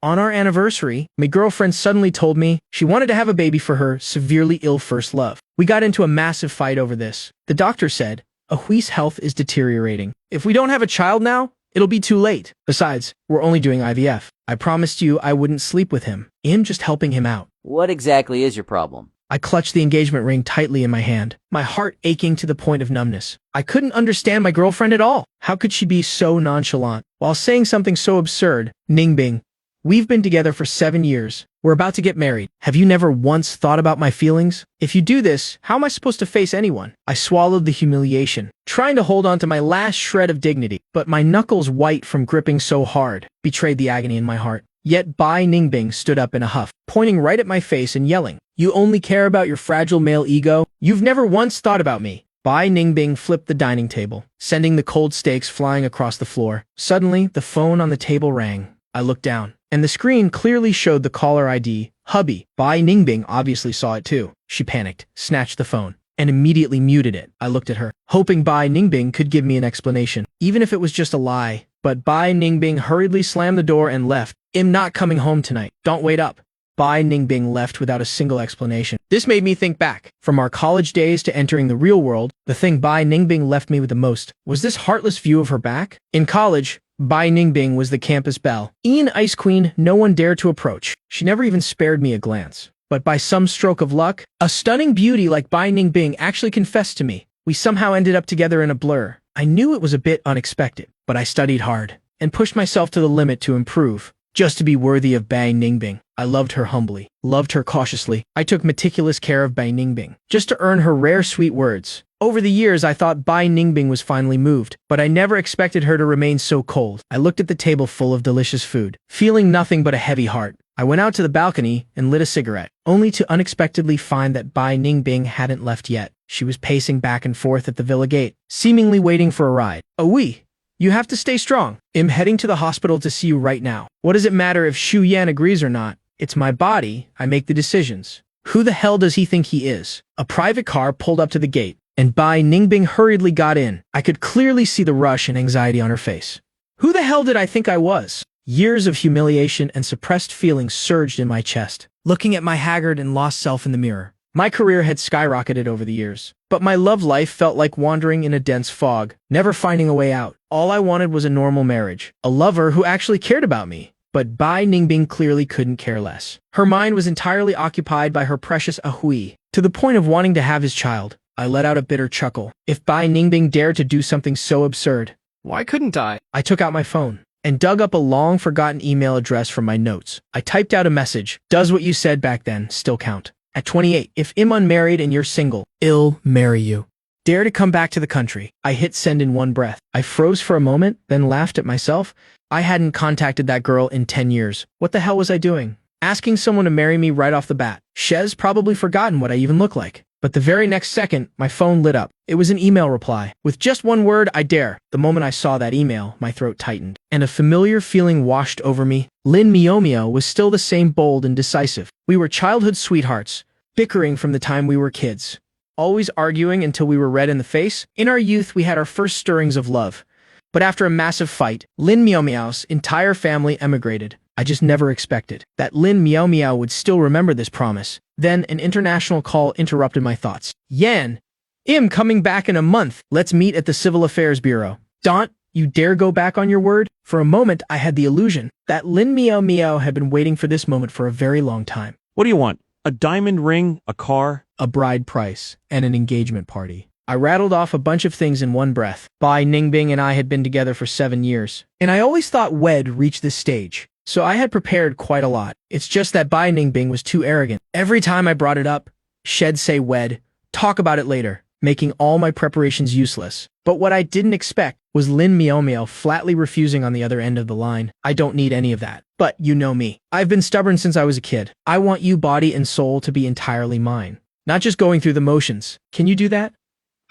On our anniversary, my girlfriend suddenly told me she wanted to have a baby for her severely ill first love. We got into a massive fight over this. The doctor said, Ahui's health is deteriorating. If we don't have a child now, it'll be too late. Besides, we're only doing IVF. I promised you I wouldn't sleep with him. I'm just helping him out. What exactly is your problem? I clutched the engagement ring tightly in my hand, my heart aching to the point of numbness. I couldn't understand my girlfriend at all. How could she be so nonchalant while saying something so absurd? Ningbing, we've been together for 7 years. We're about to get married. Have you never once thought about my feelings? If you do this, how am I supposed to face anyone? I swallowed the humiliation, trying to hold on to my last shred of dignity, but my knuckles, white from gripping so hard, betrayed the agony in my heart. Yet Bai Ningbing stood up in a huff, pointing right at my face and yelling, "You only care about your fragile male ego? You've never once thought about me." Bai Ningbing flipped the dining table, sending the cold steaks flying across the floor. Suddenly, the phone on the table rang. I looked down, and the screen clearly showed the caller ID, Hubby. Bai Ningbing obviously saw it too. She panicked, snatched the phone, and immediately muted it. I looked at her, hoping Bai Ningbing could give me an explanation, even if it was just a lie. But Bai Ningbing hurriedly slammed the door and left. "I'm not coming home tonight. Don't wait up." Bai Ningbing left without a single explanation. This made me think back. From our college days to entering the real world, the thing Bai Ningbing left me with the most was this heartless view of her back. In college, Bai Ningbing was the campus belle. Ice Queen no one dared to approach. She never even spared me a glance. But by some stroke of luck, a stunning beauty like Bai Ningbing actually confessed to me. We somehow ended up together in a blur. I knew it was a bit unexpected, but I studied hard and pushed myself to the limit to improve, just to be worthy of Bai Ningbing. I loved her humbly, loved her cautiously. I took meticulous care of Bai Ningbing, just to earn her rare sweet words. Over the years, I thought Bai Ningbing was finally moved, but I never expected her to remain so cold. I looked at the table full of delicious food, feeling nothing but a heavy heart. I went out to the balcony and lit a cigarette, only to unexpectedly find that Bai Ningbing hadn't left yet. She was pacing back and forth at the villa gate, seemingly waiting for a ride. "Oui, you have to stay strong. I'm heading to the hospital to see you right now. What does it matter if Shu Yan agrees or not? It's my body. I make the decisions." Who the hell does he think he is? A private car pulled up to the gate, and Bai Ningbing hurriedly got in. I could clearly see the rush and anxiety on her face. Who the hell did I think I was? Years of humiliation and suppressed feelings surged in my chest. Looking at my haggard and lost self in the mirror, my career had skyrocketed over the years, but my love life felt like wandering in a dense fog, never finding a way out. All I wanted was a normal marriage, a lover who actually cared about me. But Bai Ningbing clearly couldn't care less. Her mind was entirely occupied by her precious Ahui, to the point of wanting to have his child. I let out a bitter chuckle. If Bai Ningbing dared to do something so absurd, why couldn't I? I took out my phone and dug up a long-forgotten email address from my notes. I typed out a message. "Does what you said back then still count? At 28, if I'm unmarried and you're single, I'll marry you. Dare to come back to the country." I hit send in one breath. I froze for a moment, then laughed at myself. I hadn't contacted that girl in 10 years. What the hell was I doing? Asking someone to marry me right off the bat. Shez probably forgotten what I even look like. But the very next second, my phone lit up. It was an email reply. With just one word, "I dare." The moment I saw that email, my throat tightened, and a familiar feeling washed over me. Lin Miomio was still the same bold and decisive. We were childhood sweethearts, bickering from the time we were kids, always arguing until we were red in the face. In our youth, we had our first stirrings of love. But after a massive fight, Lin Miaomiao's entire family emigrated. I just never expected that Lin Miaomiao would still remember this promise. Then an international call interrupted my thoughts. "Yan, I'm coming back in a month. Let's meet at the Civil Affairs Bureau." "Don't you dare go back on your word?" For a moment, I had the illusion that Lin Miaomiao had been waiting for this moment for a very long time. "What do you want? A diamond ring? A car?" "A bride price and an engagement party." I rattled off a bunch of things in one breath. Bai Ningbing and I had been together for 7 years, and I always thought wed reached this stage, so I had prepared quite a lot. It's just that Bai Ningbing was too arrogant. Every time I brought it up, she'd say wed, talk about it later, making all my preparations useless. But what I didn't expect was Lin Miaomiao flatly refusing on the other end of the line. "I don't need any of that. But you know me. I've been stubborn since I was a kid. I want you body and soul to be entirely mine, not just going through the motions. Can you do that?"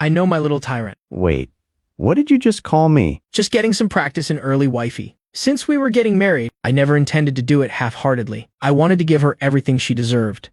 I know, my little tyrant. Wait, what did you just call me? Just getting some practice in early wifey. Since we were getting married, I never intended to do it half-heartedly. I wanted to give her everything she deserved.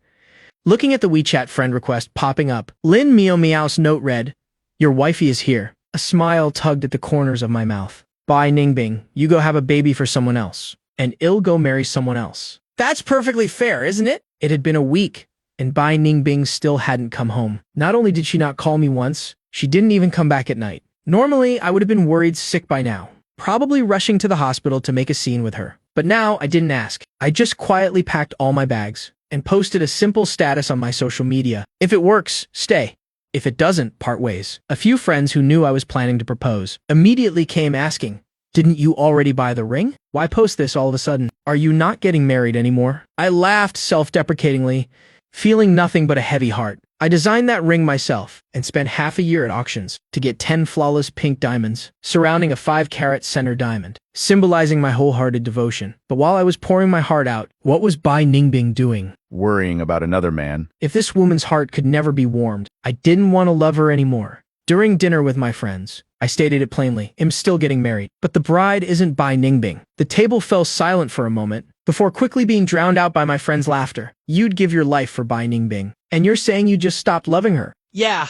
Looking at the WeChat friend request popping up, Lin Miaomiao's note read, "Your wifey is here." A smile tugged at the corners of my mouth. "Bai Ningbing, you go have a baby for someone else. and I'll go marry someone else. That's perfectly fair, isn't it? It had been a week, and Bai Ningbing still hadn't come home. Not only did she not call me once, she didn't even come back at night. Normally, I would have been worried sick by now, probably rushing to the hospital to make a scene with her. But now, I didn't ask. I just quietly packed all my bags and posted a simple status on my social media. If it works, stay. If it doesn't, part ways. A few friends who knew I was planning to propose immediately came asking, "Didn't you already buy the ring? Why post this all of a sudden? Are you not getting married anymore?" I laughed self-deprecatingly, feeling nothing but a heavy heart. I designed that ring myself and spent half a year at auctions to get 10 flawless pink diamonds surrounding a 5-carat center diamond, symbolizing my wholehearted devotion. But while I was pouring my heart out, what was Bai Ningbing doing? Worrying about another man. If this woman's heart could never be warmed, I didn't want to love her anymore. During dinner with my friends, I stated it plainly, I'm still getting married, but the bride isn't Bai Ningbing. The table fell silent for a moment, before quickly being drowned out by my friends' laughter. You'd give your life for Bai Ningbing, and you're saying you just stopped loving her. Yeah,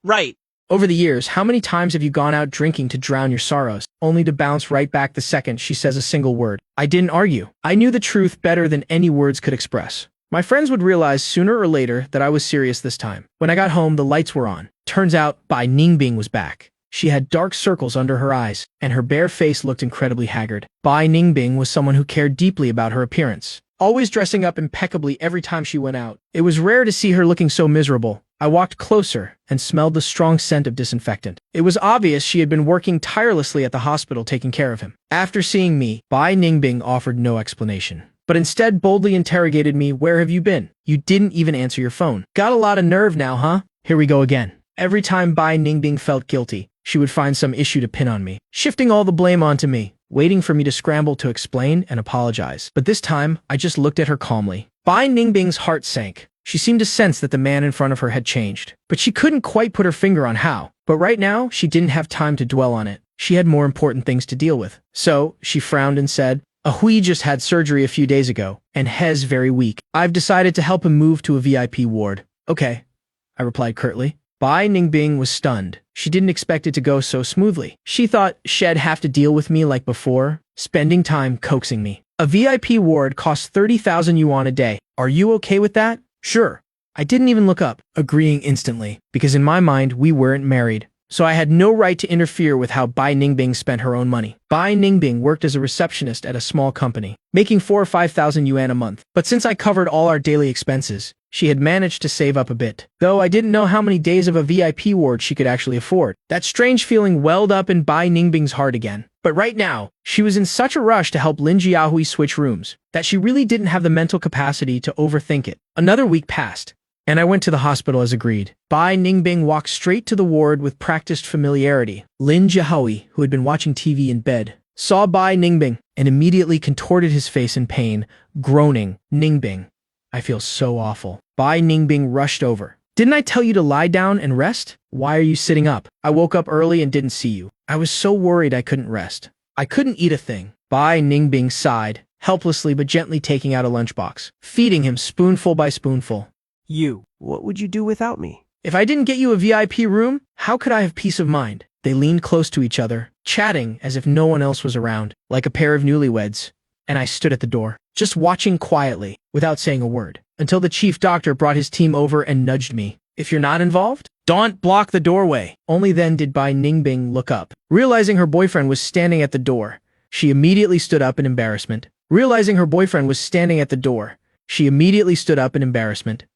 right. Over the years, how many times have you gone out drinking to drown your sorrows, only to bounce right back the second she says a single word? I didn't argue. I knew the truth better than any words could express. My friends would realize sooner or later that I was serious this time. When I got home, the lights were on. Turns out, Bai Ningbing was back. She had dark circles under her eyes, and her bare face looked incredibly haggard. Bai Ningbing was someone who cared deeply about her appearance, always dressing up impeccably every time she went out. It was rare to see her looking so miserable. I walked closer and smelled the strong scent of disinfectant. It was obvious she had been working tirelessly at the hospital taking care of him. After seeing me, Bai Ningbing offered no explanation, but instead boldly interrogated me, "Where have you been? You didn't even answer your phone. Got a lot of nerve now, huh?" Here we go again. Every time Bai Ningbing felt guilty, she would find some issue to pin on me, shifting all the blame onto me, waiting for me to scramble to explain and apologize. But this time, I just looked at her calmly. Bai Ningbing's heart sank. She seemed to sense that the man in front of her had changed, but she couldn't quite put her finger on how. But right now, she didn't have time to dwell on it. She had more important things to deal with. So, she frowned and said, "Ahui just had surgery a few days ago, and He's very weak. I've decided to help him move to a VIP ward." "Okay," I replied curtly. Bai Ningbing was stunned. She didn't expect it to go so smoothly. She thought she'd have to deal with me like before, spending time coaxing me. "A VIP ward costs 30,000 yuan a day. Are you okay with that?" "Sure." I didn't even look up, agreeing instantly, because in my mind, we weren't married. So I had no right to interfere with how Bai Ningbing spent her own money. Bai Ningbing worked as a receptionist at a small company, making 4,000 or 5,000 yuan a month. But since I covered all our daily expenses, she had managed to save up a bit. Though I didn't know how many days of a VIP ward she could actually afford. That strange feeling welled up in Bai Ningbing's heart again. But right now, she was in such a rush to help Lin Jiahui switch rooms, that she really didn't have the mental capacity to overthink it. Another week passed, and I went to the hospital as agreed. Bai Ningbing walked straight to the ward with practiced familiarity. Lin Jiahui, who had been watching TV in bed, saw Bai Ningbing and immediately contorted his face in pain, groaning, "Ningbing, I feel so awful." Bai Ningbing rushed over. "Didn't I tell you to lie down and rest? Why are you sitting up? I woke up early and didn't see you. I was so worried I couldn't rest. I couldn't eat a thing." Bai Ningbing sighed, helplessly but gently taking out a lunchbox, feeding him spoonful by spoonful. What would you do without me? "If I didn't get you a VIP room, how could I have peace of mind?" They leaned close to each other, chatting as if no one else was around, like a pair of newlyweds. And I stood at the door, just watching quietly, without saying a word, until the chief doctor brought his team over and nudged me. "If you're not involved, don't block the doorway." Only then did Bai Ningbing look up. Realizing her boyfriend was standing at the door, she immediately stood up in embarrassment.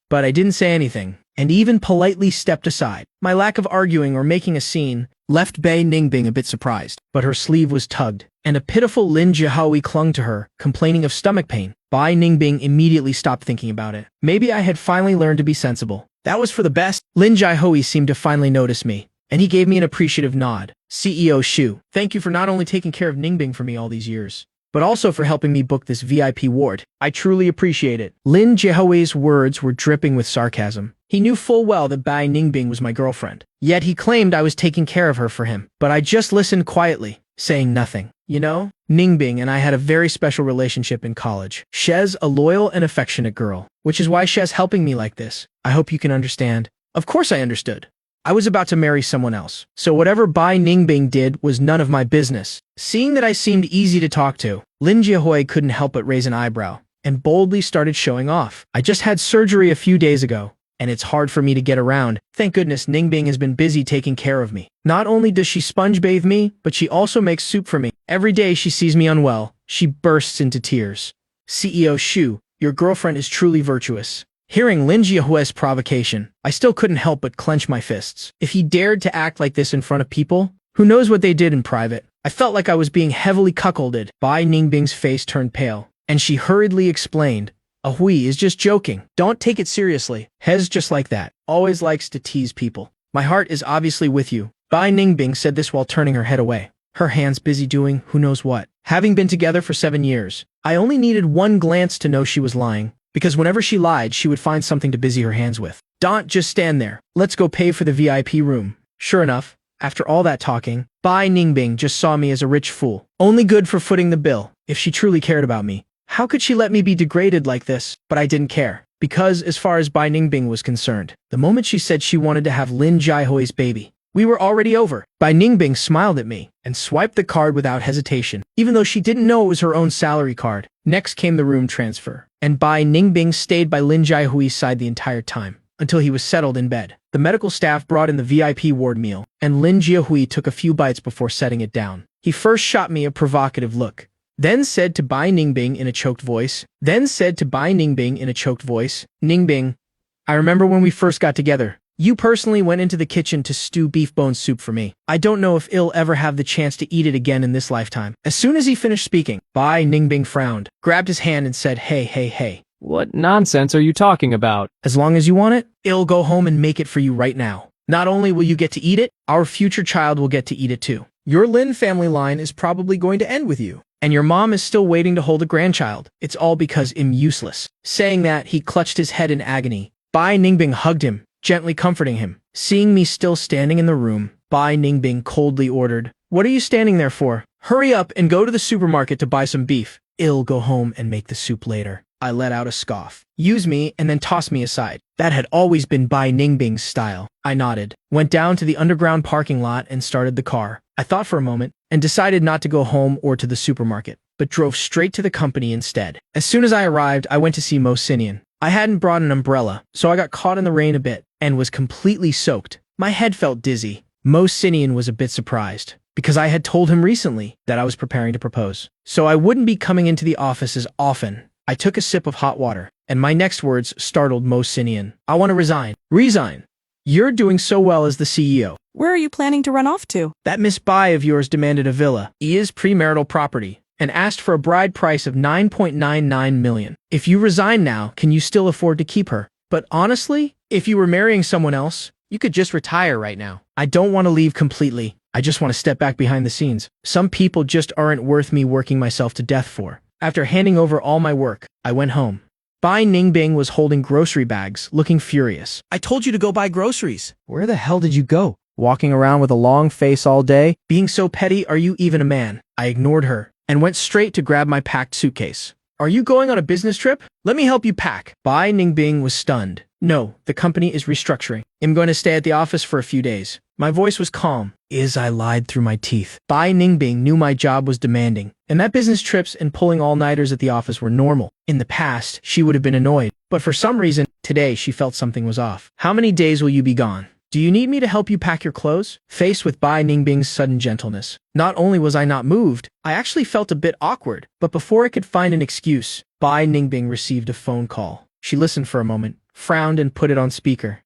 But I didn't say anything, and even politely stepped aside. My lack of arguing or making a scene left Bai Ningbing a bit surprised, but her sleeve was tugged, and a pitiful Lin Jiahui clung to her, complaining of stomach pain. Bai Ningbing immediately stopped thinking about it. Maybe I had finally learned to be sensible. That was for the best. Lin Jiahui seemed to finally notice me, and he gave me an appreciative nod. "CEO Shu, thank you for not only taking care of Ningbing for me all these years, but also for helping me book this VIP ward. I truly appreciate it." Lin Jiahui's words were dripping with sarcasm. He knew full well that Bai Ningbing was my girlfriend. Yet he claimed I was taking care of her for him. But I just listened quietly, saying nothing. "You know, Ningbing and I had a very special relationship in college. She's a loyal and affectionate girl, which is why she's helping me like this. I hope you can understand." Of course I understood. I was about to marry someone else, so whatever Bai Ningbing did was none of my business. Seeing that I seemed easy to talk to, Lin Jiahui couldn't help but raise an eyebrow and boldly started showing off. I just had surgery a few days ago, and it's hard for me to get around. Thank goodness Ningbing has been busy taking care of me. Not only does she sponge bathe me, but she also makes soup for me. Every day she sees me unwell, she bursts into tears. CEO Shu, your girlfriend is truly virtuous. Hearing Lin Jiahui's provocation, I still couldn't help but clench my fists. If he dared to act like this in front of people, who knows what they did in private? I felt like I was being heavily cuckolded. Bai Ningbing's face turned pale, and she hurriedly explained, Hui is just joking. Don't take it seriously. Hez just like that. Always likes to tease people. My heart is obviously with you. Bai Ningbing said this while turning her head away, her hands busy doing who knows what. Having been together for 7 years, I only needed one glance to know she was lying, because whenever she lied, she would find something to busy her hands with. Don't just stand there. Let's go pay for the VIP room. Sure enough, after all that talking, Bai Ningbing just saw me as a rich fool, only good for footing the bill. If she truly cared about me, how could she let me be degraded like this? But I didn't care, because as far as Bai Ningbing was concerned, the moment she said she wanted to have Lin Jiahui's baby, we were already over. Bai Ningbing smiled at me and swiped the card without hesitation, even though she didn't know it was her own salary card. Next came the room transfer, and Bai Ningbing stayed by Lin Jiahui's side the entire time, until he was settled in bed. The medical staff brought in the VIP ward meal, and Lin Jiahui took a few bites before setting it down. He first shot me a provocative look, then said to Bai Ningbing in a choked voice, Ningbing, I remember when we first got together. You personally went into the kitchen to stew beef bone soup for me. I don't know if I'll ever have the chance to eat it again in this lifetime. As soon as he finished speaking, Bai Ningbing frowned, grabbed his hand and said, Hey. What nonsense are you talking about? As long as you want it, I'll go home and make it for you right now. Not only will you get to eat it, our future child will get to eat it too. Your Lin family line is probably going to end with you, and your mom is still waiting to hold a grandchild. It's all because I'm useless. Saying that, he clutched his head in agony. Bai Ningbing hugged him, gently comforting him. Seeing me still standing in the room, Bai Ningbing coldly ordered, What are you standing there for? Hurry up and go to the supermarket to buy some beef. I'll go home and make the soup later. I let out a scoff. Use me and then toss me aside. That had always been Bai Ningbing's style. I nodded, went down to the underground parking lot and started the car. I thought for a moment and decided not to go home or to the supermarket, but drove straight to the company instead. As soon as I arrived, I went to see Mo Sinian. I hadn't brought an umbrella, so I got caught in the rain a bit and was completely soaked. My head felt dizzy. Mo Sinian was a bit surprised, because I had told him recently that I was preparing to propose, so I wouldn't be coming into the office as often. I took a sip of hot water, and my next words startled Mo Sinian. I want to resign. Resign? You're doing so well as the CEO. Where are you planning to run off to? That Miss Bai of yours demanded a villa. He is premarital property, and asked for a bride price of 9.99 million. If you resign now, can you still afford to keep her? But honestly, if you were marrying someone else, you could just retire right now. I don't want to leave completely. I just want to step back behind the scenes. Some people just aren't worth me working myself to death for. After handing over all my work, I went home. Bai Ningbing was holding grocery bags, looking furious. I told you to go buy groceries. Where the hell did you go? Walking around with a long face all day? Being so petty, are you even a man? I ignored her and went straight to grab my packed suitcase. Are you going on a business trip? Let me help you pack. Bai Ningbing was stunned. No, the company is restructuring. I'm going to stay at the office for a few days. My voice was calm. I lied through my teeth. Bai Ningbing knew my job was demanding, and that business trips and pulling all-nighters at the office were normal. In the past, she would have been annoyed, but for some reason, today she felt something was off. How many days will you be gone? Do you need me to help you pack your clothes? Faced with Bai Ningbing's sudden gentleness, not only was I not moved, I actually felt a bit awkward, but before I could find an excuse, Bai Ningbing received a phone call. She listened for a moment, frowned and put it on speaker.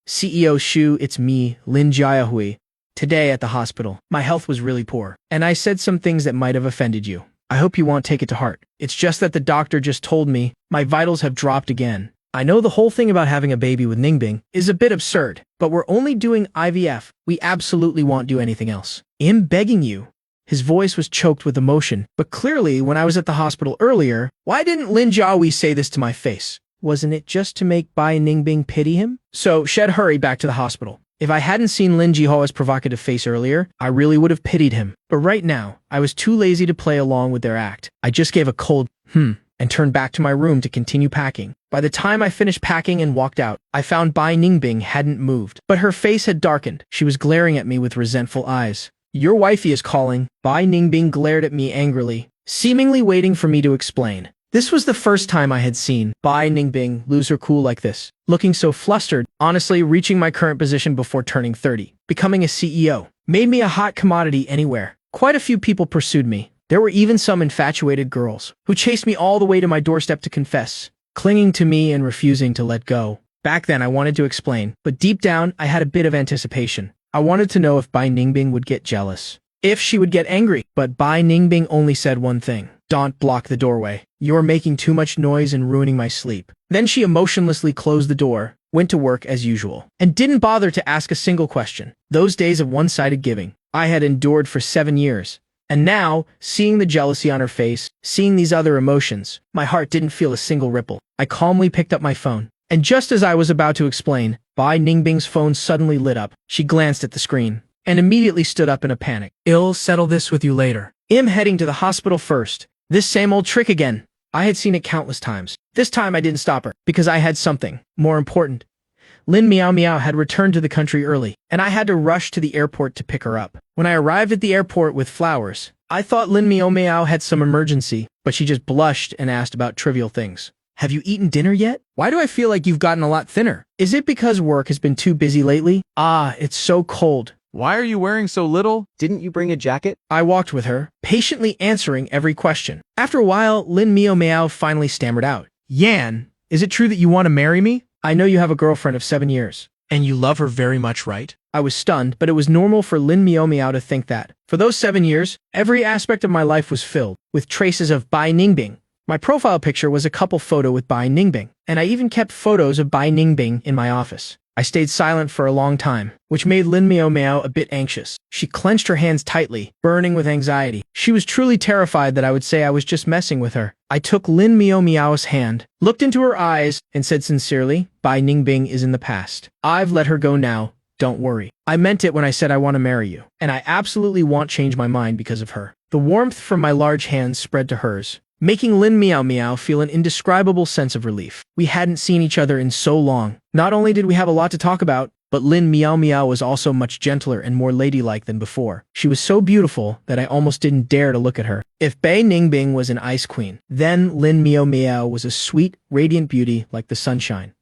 CEO Shu, it's me, Lin Jiahui. Today at the hospital, my health was really poor, and I said some things that might have offended you. I hope you won't take it to heart. It's just that the doctor just told me my vitals have dropped again. I know the whole thing about having a baby with Ningbing is a bit absurd, but we're only doing IVF. We absolutely won't do anything else. I'm begging you. His voice was choked with emotion, but clearly when I was at the hospital earlier, why didn't Lin Jiahui say this to my face? Wasn't it just to make Bai Ningbing pity him? So Shed hurried back to the hospital. If I hadn't seen Lin Jiahui's provocative face earlier, I really would have pitied him. But right now, I was too lazy to play along with their act. I just gave a cold, and turned back to my room to continue packing. By the time I finished packing and walked out, I found Bai Ningbing hadn't moved, but her face had darkened. She was glaring at me with resentful eyes. Your wifey is calling. Bai Ningbing glared at me angrily, seemingly waiting for me to explain. This was the first time I had seen Bai Ningbing lose her cool like this, looking so flustered. Honestly, reaching my current position before turning 30, becoming a CEO, made me a hot commodity anywhere. Quite a few people pursued me. There were even some infatuated girls who chased me all the way to my doorstep to confess, clinging to me and refusing to let go. Back then, I wanted to explain, but deep down, I had a bit of anticipation. I wanted to know if Bai Ningbing would get jealous, if she would get angry, but Bai Ningbing only said one thing. Don't block the doorway. You're making too much noise and ruining my sleep. Then she emotionlessly closed the door, went to work as usual, and didn't bother to ask a single question. Those days of one-sided giving, I had endured for 7 years. And now, seeing the jealousy on her face, seeing these other emotions, my heart didn't feel a single ripple. I calmly picked up my phone. And just as I was about to explain, Bai Ningbing's phone suddenly lit up. She glanced at the screen, and immediately stood up in a panic. I'll settle this with you later. I'm heading to the hospital first. This same old trick again. I had seen it countless times. This time I didn't stop her, because I had something more important. Lin Miao Miao had returned to the country early, and I had to rush to the airport to pick her up. When I arrived at the airport with flowers, I thought Lin Miao Miao had some emergency, but she just blushed and asked about trivial things. Have you eaten dinner yet? Why do I feel like you've gotten a lot thinner? Is it because work has been too busy lately? Ah, it's so cold. Why are you wearing so little? Didn't you bring a jacket? I walked with her, patiently answering every question. After a while, Lin Miao Miao finally stammered out. Yan, is it true that you want to marry me? I know you have a girlfriend of 7 years. And you love her very much, right? I was stunned, but it was normal for Lin Miao Miao to think that. For those 7 years, every aspect of my life was filled with traces of Bai Ningbing. My profile picture was a couple photo with Bai Ningbing, and I even kept photos of Bai Ningbing in my office. I stayed silent for a long time, which made Lin Miao Miao a bit anxious. She clenched her hands tightly, burning with anxiety. She was truly terrified that I would say I was just messing with her. I took Lin Miao Miao's hand, looked into her eyes, and said sincerely, Bai Ningbing is in the past. I've let her go now. Don't worry. I meant it when I said I want to marry you, and I absolutely won't change my mind because of her. The warmth from my large hands spread to hers, making Lin Miao Miao feel an indescribable sense of relief. We hadn't seen each other in so long. Not only did we have a lot to talk about, but Lin Miao Miao was also much gentler and more ladylike than before. She was so beautiful that I almost didn't dare to look at her. If Bai Ningbing was an ice queen, then Lin Miao Miao was a sweet, radiant beauty like the sunshine.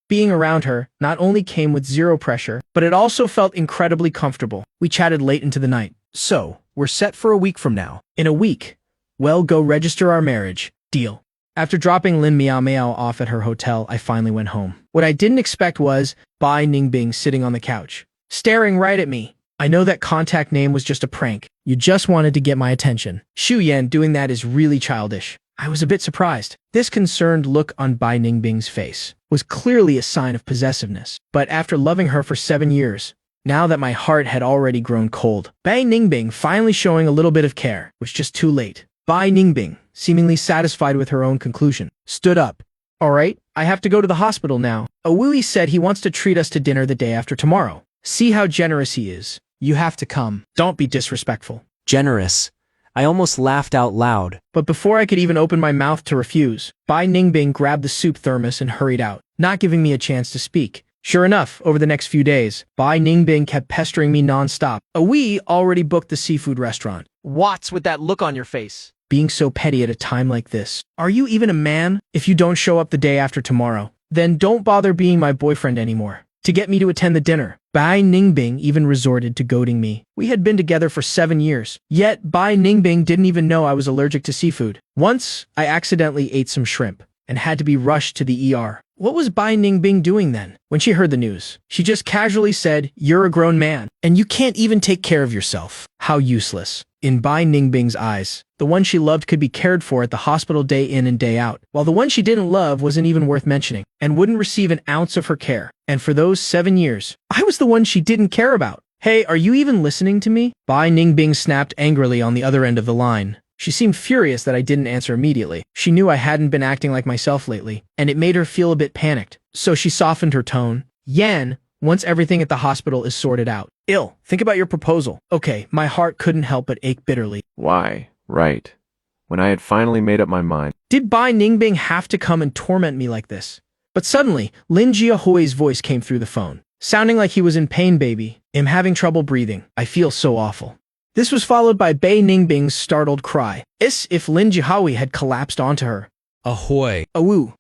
Being around her not only came with zero pressure, but it also felt incredibly comfortable. We chatted late into the night. So, we're set for a week from now. In a week, well, go register our marriage. Deal. After dropping Lin Miao Miao off at her hotel, I finally went home. What I didn't expect was Bai Ningbing sitting on the couch, staring right at me. I know that contact name was just a prank. You just wanted to get my attention. Xu Yan doing that is really childish. I was a bit surprised. This concerned look on Bai Ningbing's face was clearly a sign of possessiveness. But after loving her for 7 years, now that my heart had already grown cold, Bai Ningbing finally showing a little bit of care was just too late. Bai Ningbing, seemingly satisfied with her own conclusion, stood up. All right, I have to go to the hospital now. Awui said he wants to treat us to dinner the day after tomorrow. See how generous he is. You have to come. Don't be disrespectful. Generous. I almost laughed out loud. But before I could even open my mouth to refuse, Bai Ningbing grabbed the soup thermos and hurried out, not giving me a chance to speak. Sure enough, over the next few days, Bai Ningbing kept pestering me non-stop. Awui already booked the seafood restaurant. What's with that look on your face? Being so petty at a time like this. Are you even a man? If you don't show up the day after tomorrow, then don't bother being my boyfriend anymore. To get me to attend the dinner, Bai Ningbing even resorted to goading me. We had been together for 7 years, yet Bai Ningbing didn't even know I was allergic to seafood. Once, I accidentally ate some shrimp and had to be rushed to the ER. What was Bai Ningbing doing then? When she heard the news, she just casually said, "You're a grown man, and you can't even take care of yourself." How useless. In Bai Ningbing's eyes, the one she loved could be cared for at the hospital day in and day out, while the one she didn't love wasn't even worth mentioning, and wouldn't receive an ounce of her care. And for those 7 years, I was the one she didn't care about. Hey, are you even listening to me? Bai Ningbing snapped angrily on the other end of the line. She seemed furious that I didn't answer immediately. She knew I hadn't been acting like myself lately, and it made her feel a bit panicked. So she softened her tone. Yan, once everything at the hospital is sorted out. Think about your proposal. Okay, my heart couldn't help but ache bitterly. Why? Right. when I had finally made up my mind. Did Bai Ningbing have to come and torment me like this? But suddenly, Lin Jiahui's voice came through the phone, sounding like he was in pain, baby. I'm having trouble breathing. I feel so awful. This was followed by Bai Ningbing's startled cry. As if Lin Jiahui had collapsed onto her. Ahoy. Awoo.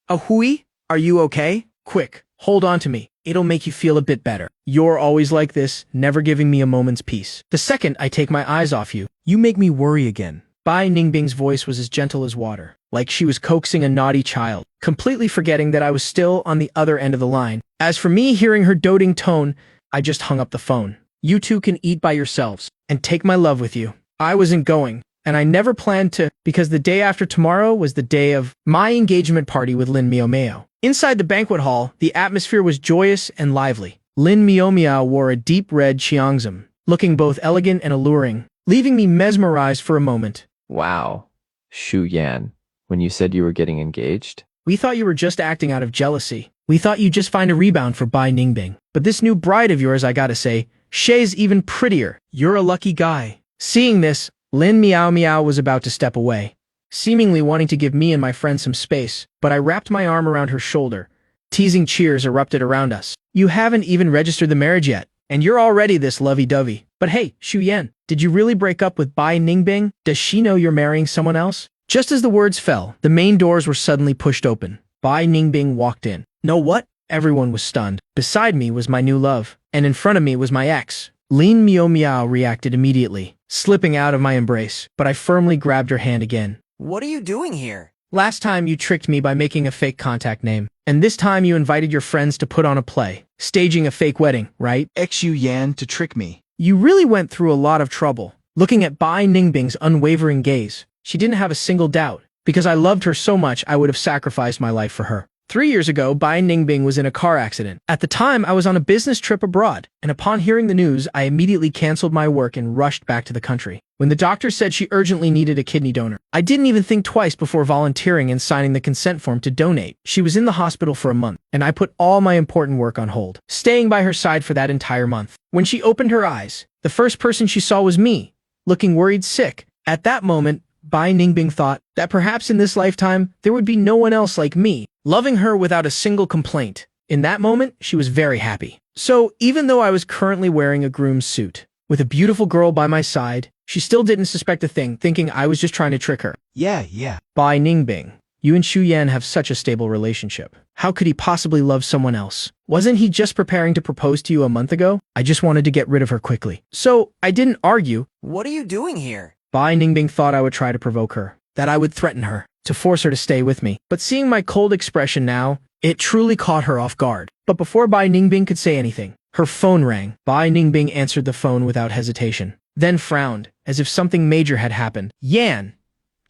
Ahui? Are you okay? Quick, hold on to me. It'll make you feel a bit better. You're always like this, never giving me a moment's peace. The second I take my eyes off you, You make me worry again. Bai Ningbing's voice was as gentle as water, like she was coaxing a naughty child, completely forgetting that I was still on the other end of the line. As for me hearing her doting tone, I just hung up the phone. You two can eat by yourselves, and take my love with you. I wasn't going, and I never planned to, because the day after tomorrow was the day of my engagement party with Lin Miao Miao. Inside the banquet hall, the atmosphere was joyous and lively. Lin Miao Miao wore a deep red xiangzim, looking both elegant and alluring, leaving me mesmerized for a moment. Wow. Shu Yan, when you said you were getting engaged? We thought you were just acting out of jealousy. We thought you'd just find a rebound for Bai Ningbing. But this new bride of yours, I gotta say, Shay's even prettier. You're a lucky guy. Seeing this, Lin Miao Miao was about to step away, seemingly wanting to give me and my friend some space, but I wrapped my arm around her shoulder. Teasing cheers erupted around us. You haven't even registered the marriage yet, and you're already this lovey-dovey. But hey, Shu Yan, did you really break up with Bai Ningbing? Does she know you're marrying someone else? Just as the words fell, the main doors were suddenly pushed open. Bai Ningbing walked in. No what? Everyone was stunned. Beside me was my new love, and in front of me was my ex. Lin Miao Miao reacted immediately, slipping out of my embrace, but I firmly grabbed her hand again. What are you doing here? Last time you tricked me by making a fake contact name, and this time you invited your friends to put on a play, staging a fake wedding, right? Xu Yan to trick me. You really went through a lot of trouble. Looking at Bai Ningbing's unwavering gaze, she didn't have a single doubt. Because I loved her so much, I would have sacrificed my life for her. 3 years ago, Bai Ningbing was in a car accident. At the time, I was on a business trip abroad, and upon hearing the news, I immediately canceled my work and rushed back to the country. When the doctor said she urgently needed a kidney donor, I didn't even think twice before volunteering and signing the consent form to donate. She was in the hospital for a month, and I put all my important work on hold, staying by her side for that entire month. When she opened her eyes, the first person she saw was me, looking worried sick. At that moment, Bai Ningbing thought that perhaps in this lifetime, there would be no one else like me, loving her without a single complaint. In that moment, she was very happy. So, even though I was currently wearing a groom's suit, with a beautiful girl by my side, she still didn't suspect a thing, thinking I was just trying to trick her. Yeah. Bai Ningbing, you and Shu Yan have such a stable relationship. How could he possibly love someone else? Wasn't he just preparing to propose to you a month ago? I just wanted to get rid of her quickly. So, I didn't argue. What are you doing here? Bai Ningbing thought I would try to provoke her, that I would threaten her, to force her to stay with me. But seeing my cold expression now, it truly caught her off guard. But before Bai Ningbing could say anything, her phone rang. Bai Ningbing answered the phone without hesitation, then frowned, as if something major had happened. Yan,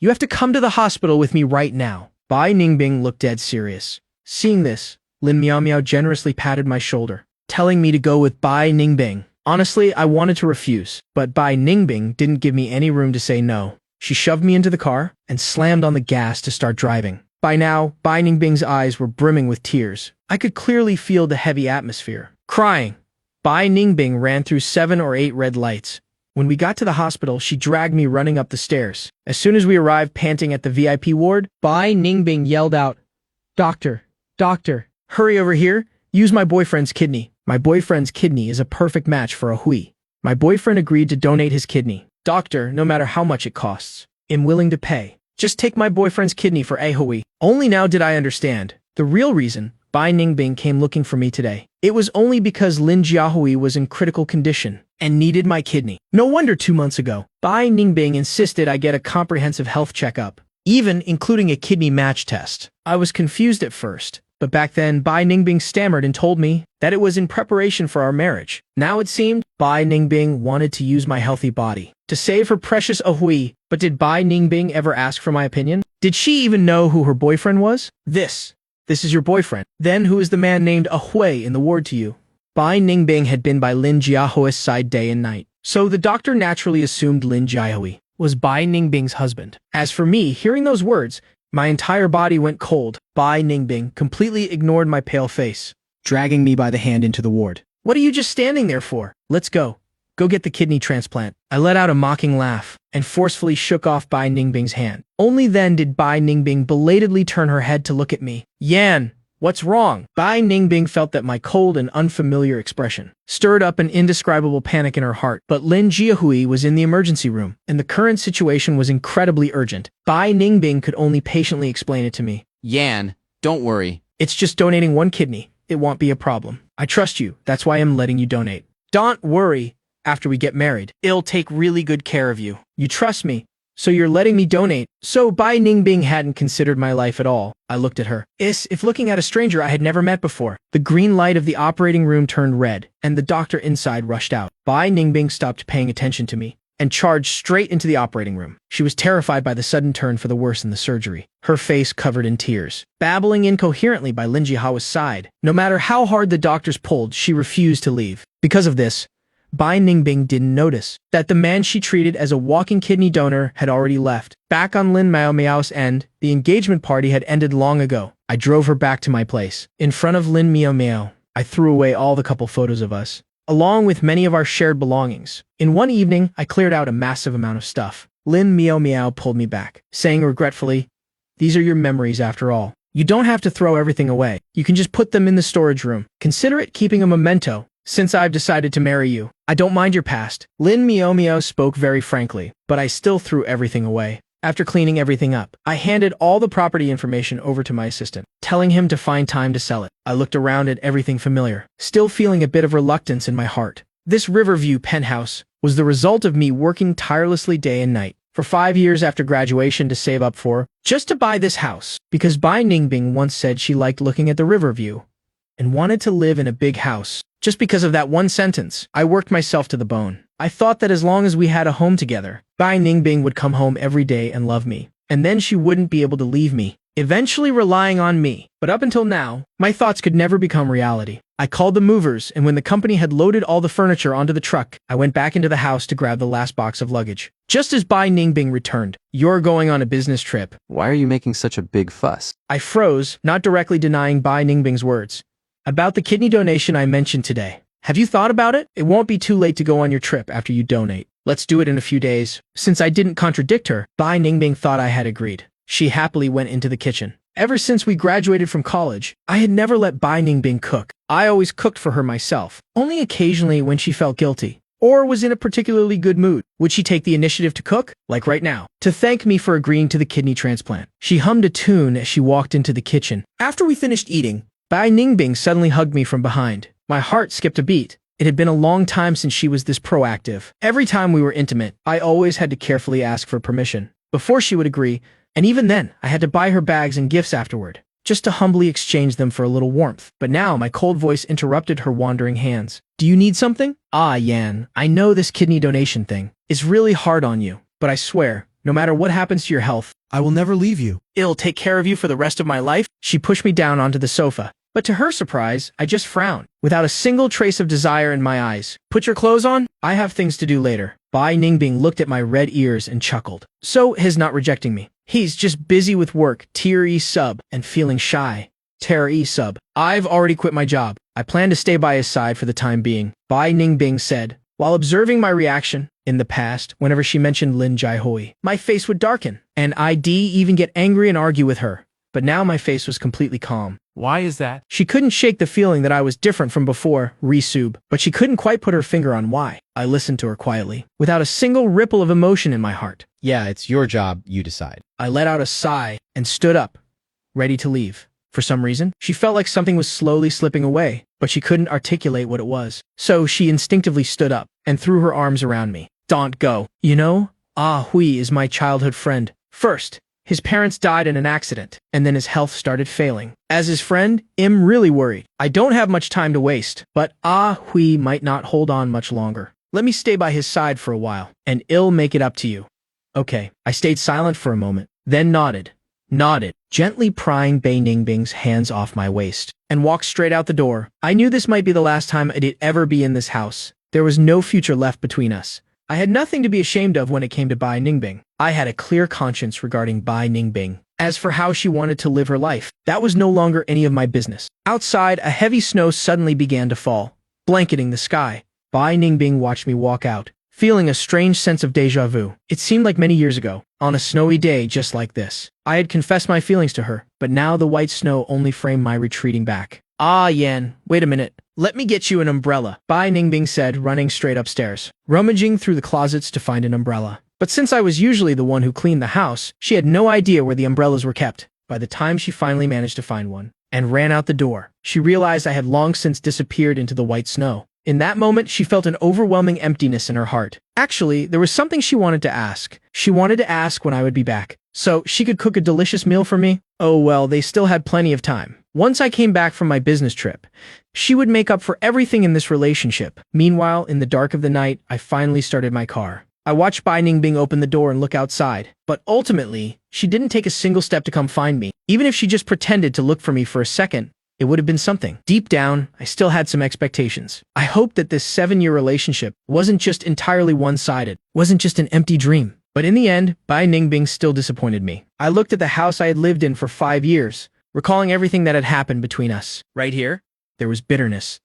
you have to come to the hospital with me right now. Bai Ningbing looked dead serious. Seeing this, Lin Miao Miao generously patted my shoulder, telling me to go with Bai Ningbing. Honestly, I wanted to refuse, but Bai Ningbing didn't give me any room to say no. She shoved me into the car and slammed on the gas to start driving. By now, Bai Ningbing's eyes were brimming with tears. I could clearly feel the heavy atmosphere. Crying, Bai Ningbing ran through 7 or 8 red lights. When we got to the hospital, she dragged me running up the stairs. As soon as we arrived panting at the VIP ward, Bai Ningbing yelled out, Doctor, hurry over here, use my boyfriend's kidney. My boyfriend's kidney is a perfect match for a Hui. My boyfriend agreed to donate his kidney. Doctor, no matter how much it costs, I'm willing to pay. Just take my boyfriend's kidney for a Hui. Only now did I understand. The real reason Bai Ningbing came looking for me today. It was only because Lin Jiahui was in critical condition and needed my kidney. No wonder 2 months ago, Bai Ningbing insisted I get a comprehensive health checkup, even including a kidney match test. I was confused at first, but back then Bai Ningbing stammered and told me that it was in preparation for our marriage. Now it seemed Bai Ningbing wanted to use my healthy body to save her precious Ahui. But did Bai Ningbing ever ask for my opinion? Did she even know who her boyfriend was? This is your boyfriend. Then who is the man named Ahui in the ward to you? Bai Ningbing had been by Lin Jiahui's side day and night, so the doctor naturally assumed Lin Jiahui was Bai Ningbing's husband. As for me, hearing those words, my entire body went cold. Bai Ningbing completely ignored my pale face, dragging me by the hand into the ward. What are you just standing there for? Let's go. Go get the kidney transplant. I let out a mocking laugh and forcefully shook off Bai Ningbing's hand. Only then did Bai Ningbing belatedly turn her head to look at me. Yan, what's wrong? Bai Ningbing felt that my cold and unfamiliar expression stirred up an indescribable panic in her heart. But Lin Jiahui was in the emergency room, and the current situation was incredibly urgent. Bai Ningbing could only patiently explain it to me. Yan, don't worry. It's just donating one kidney. It won't be a problem. I trust you. That's why I'm letting you donate. Don't worry. After we get married, I'll take really good care of you. You trust me, so you're letting me donate. So Bai Ningbing hadn't considered my life at all. I looked at her. If looking at a stranger I had never met before. The green light of the operating room turned red, and the doctor inside rushed out. Bai Ningbing stopped paying attention to me and charged straight into the operating room. She was terrified by the sudden turn for the worse in the surgery, her face covered in tears. Babbling incoherently by Lin Jiahui's side. No matter how hard the doctors pulled, she refused to leave. Because of this, Bai Ningbing didn't notice that the man she treated as a walking kidney donor had already left. Back on Lin Miao Miao's end, the engagement party had ended long ago. I drove her back to my place. In front of Lin Miao Miao, I threw away all the couple photos of us, along with many of our shared belongings. In one evening, I cleared out a massive amount of stuff. Lin Miao Miao pulled me back, saying regretfully, "These are your memories after all. You don't have to throw everything away. You can just put them in the storage room. Consider it keeping a memento. Since I've decided to marry you, I don't mind your past." Lin Miao Miao spoke very frankly, but I still threw everything away. After cleaning everything up, I handed all the property information over to my assistant, telling him to find time to sell it. I looked around at everything familiar, still feeling a bit of reluctance in my heart. This Riverview penthouse was the result of me working tirelessly day and night for 5 years after graduation to save up for, just to buy this house, because Bai Ningbing once said she liked looking at the Riverview and wanted to live in a big house. Just because of that one sentence, I worked myself to the bone. I thought that as long as we had a home together, Bai Ningbing would come home every day and love me, and then she wouldn't be able to leave me, eventually relying on me. But up until now, my thoughts could never become reality. I called the movers, and when the company had loaded all the furniture onto the truck, I went back into the house to grab the last box of luggage. Just as Bai Ningbing returned, "You're going on a business trip." Why are you making such a big fuss? I froze, not directly denying Bai Ningbing's words. "About the kidney donation I mentioned today. Have you thought about it? It won't be too late to go on your trip after you donate. Let's do it in a few days." Since I didn't contradict her, Bai Ningbing thought I had agreed. She happily went into the kitchen. Ever since we graduated from college, I had never let Bai Ningbing cook. I always cooked for her myself. Only occasionally when she felt guilty or was in a particularly good mood would she take the initiative to cook, like right now, to thank me for agreeing to the kidney transplant. She hummed a tune as she walked into the kitchen. After we finished eating, Bai Ningbing suddenly hugged me from behind. My heart skipped a beat. It had been a long time since she was this proactive. Every time we were intimate, I always had to carefully ask for permission before she would agree, and even then, I had to buy her bags and gifts afterward, just to humbly exchange them for a little warmth. But now my cold voice interrupted her wandering hands. "Do you need something?" "Ah, Yan, I know this kidney donation thing is really hard on you, but I swear, no matter what happens to your health, I will never leave you. I'll take care of you for the rest of my life." She pushed me down onto the sofa. But to her surprise, I just frowned, without a single trace of desire in my eyes. "Put your clothes on? I have things to do later." Bai Ningbing looked at my red ears and chuckled. So he's not rejecting me. He's just busy with work, tier E sub, and feeling shy. Tier E sub. I've already quit my job. I plan to stay by his side for the time being, Bai Ningbing said, while observing my reaction. In the past, whenever she mentioned Lin Jiahui, my face would darken, and I'd even get angry and argue with her. But now my face was completely calm. Why is that? She couldn't shake the feeling that I was different from before, Risub, but she couldn't quite put her finger on why. I listened to her quietly, without a single ripple of emotion in my heart. Yeah, it's your job, you decide. I let out a sigh and stood up, ready to leave. For some reason, she felt like something was slowly slipping away, but she couldn't articulate what it was. So she instinctively stood up and threw her arms around me. "Don't go. You know, Ah Hui is my childhood friend. First, his parents died in an accident, and then his health started failing. As his friend, I'm really worried. I don't have much time to waste, but Ah Hui might not hold on much longer. Let me stay by his side for a while, and I'll make it up to you." Okay. I stayed silent for a moment, then nodded, gently prying Bai Ningbing's hands off my waist, and walked straight out the door. I knew this might be the last time I'd ever be in this house. There was no future left between us. I had nothing to be ashamed of when it came to Bai Ningbing. I had a clear conscience regarding Bai Ningbing. As for how she wanted to live her life, that was no longer any of my business. Outside, a heavy snow suddenly began to fall, blanketing the sky. Bai Ningbing watched me walk out, feeling a strange sense of déjà vu. It seemed like many years ago, on a snowy day just like this. I had confessed my feelings to her, but now the white snow only framed my retreating back. Ah, Yan, wait a minute. Let me get you an umbrella, Bai Ningbing said, running straight upstairs, rummaging through the closets to find an umbrella. But since I was usually the one who cleaned the house, she had no idea where the umbrellas were kept. By the time she finally managed to find one and ran out the door, she realized I had long since disappeared into the white snow. In that moment, she felt an overwhelming emptiness in her heart. Actually, there was something she wanted to ask. She wanted to ask when I would be back, so she could cook a delicious meal for me. Oh well, they still had plenty of time. Once I came back from my business trip, she would make up for everything in this relationship. Meanwhile, in the dark of the night, I finally started my car. I watched Bai Ningbing open the door and look outside, but ultimately, she didn't take a single step to come find me. Even if she just pretended to look for me for a second, it would have been something. Deep down, I still had some expectations. I hoped that this 7-year relationship wasn't just entirely one-sided, wasn't just an empty dream. But in the end, Bai Ningbing still disappointed me. I looked at the house I had lived in for 5 years, recalling everything that had happened between us. Right here, there was bitterness.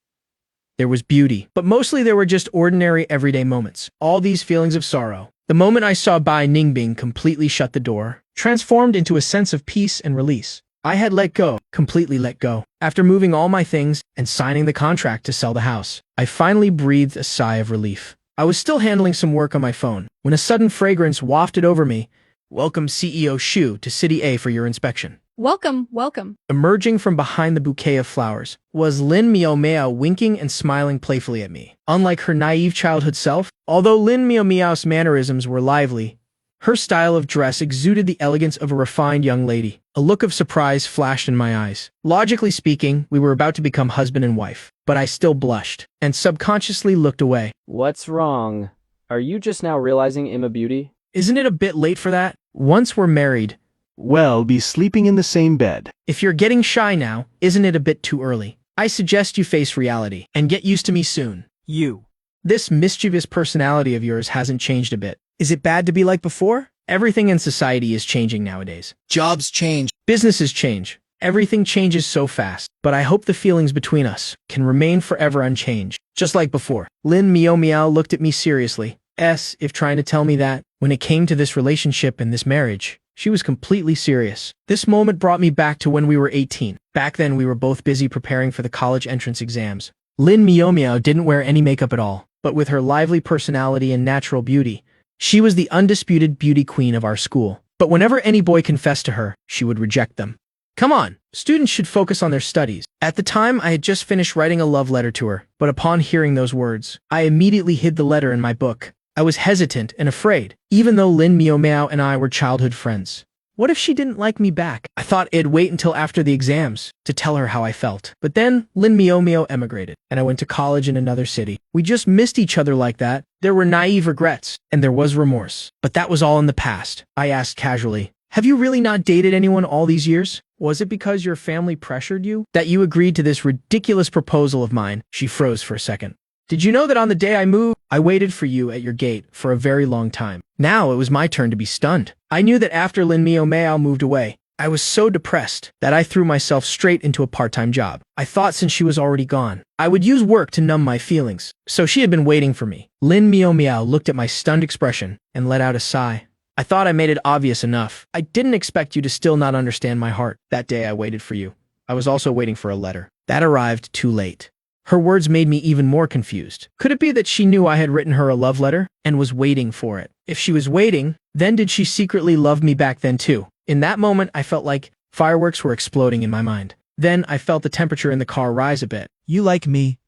There was beauty, but mostly there were just ordinary everyday moments. All these feelings of sorrow. The moment I saw Bai Ningbing completely shut the door, transformed into a sense of peace and release. I had let go, completely let go. After moving all my things and signing the contract to sell the house, I finally breathed a sigh of relief. I was still handling some work on my phone when a sudden fragrance wafted over me. Welcome CEO Shu to City A for your inspection. Welcome, welcome. Emerging from behind the bouquet of flowers was Lin Miao winking and smiling playfully at me. Unlike her naive childhood self, although Lin Miao's mannerisms were lively, her style of dress exuded the elegance of a refined young lady. A look of surprise flashed in my eyes. Logically speaking, we were about to become husband and wife, but I still blushed and subconsciously looked away. What's wrong? Are you just now realizing I'm a beauty? Isn't it a bit late for that? Once we're married, Well, be sleeping in the same bed. if you're getting shy now, isn't it a bit too early? I suggest you face reality and get used to me soon. You. This mischievous personality of yours hasn't changed a bit. Is it bad to be like before? Everything in society is changing nowadays. Jobs change. Businesses change. Everything changes so fast. But I hope the feelings between us can remain forever unchanged, just like before. Lin Miao looked at me seriously, if trying to tell me that, when it came to this relationship and this marriage, she was completely serious. This moment brought me back to when we were 18. Back then, we were both busy preparing for the college entrance exams. Lin Miao didn't wear any makeup at all, but with her lively personality and natural beauty, she was the undisputed beauty queen of our school. But whenever any boy confessed to her, she would reject them. Come on, students should focus on their studies. At the time, I had just finished writing a love letter to her, but upon hearing those words, I immediately hid the letter in my book. I was hesitant and afraid, even though Lin Miao and I were childhood friends. What if she didn't like me back? I thought it'd wait until after the exams to tell her how I felt. But then Lin Miao emigrated, and I went to college in another city. We just missed each other like that. There were naive regrets, and there was remorse. But that was all in the past. I asked casually, have you really not dated anyone all these years? Was it because your family pressured you that you agreed to this ridiculous proposal of mine? She froze for a second. Did you know that on the day I moved, I waited for you at your gate for a very long time? Now it was my turn to be stunned. I knew that after Lin Miao moved away, I was so depressed that I threw myself straight into a part-time job. I thought since she was already gone, I would use work to numb my feelings. So she had been waiting for me. Lin Miao looked at my stunned expression and let out a sigh. I thought I made it obvious enough. I didn't expect you to still not understand my heart. That day I waited for you. I was also waiting for a letter. That arrived too late. Her words made me even more confused. Could it be that she knew I had written her a love letter and was waiting for it? If she was waiting, then did she secretly love me back then too? In that moment, I felt like fireworks were exploding in my mind. Then I felt the temperature in the car rise a bit. You like me?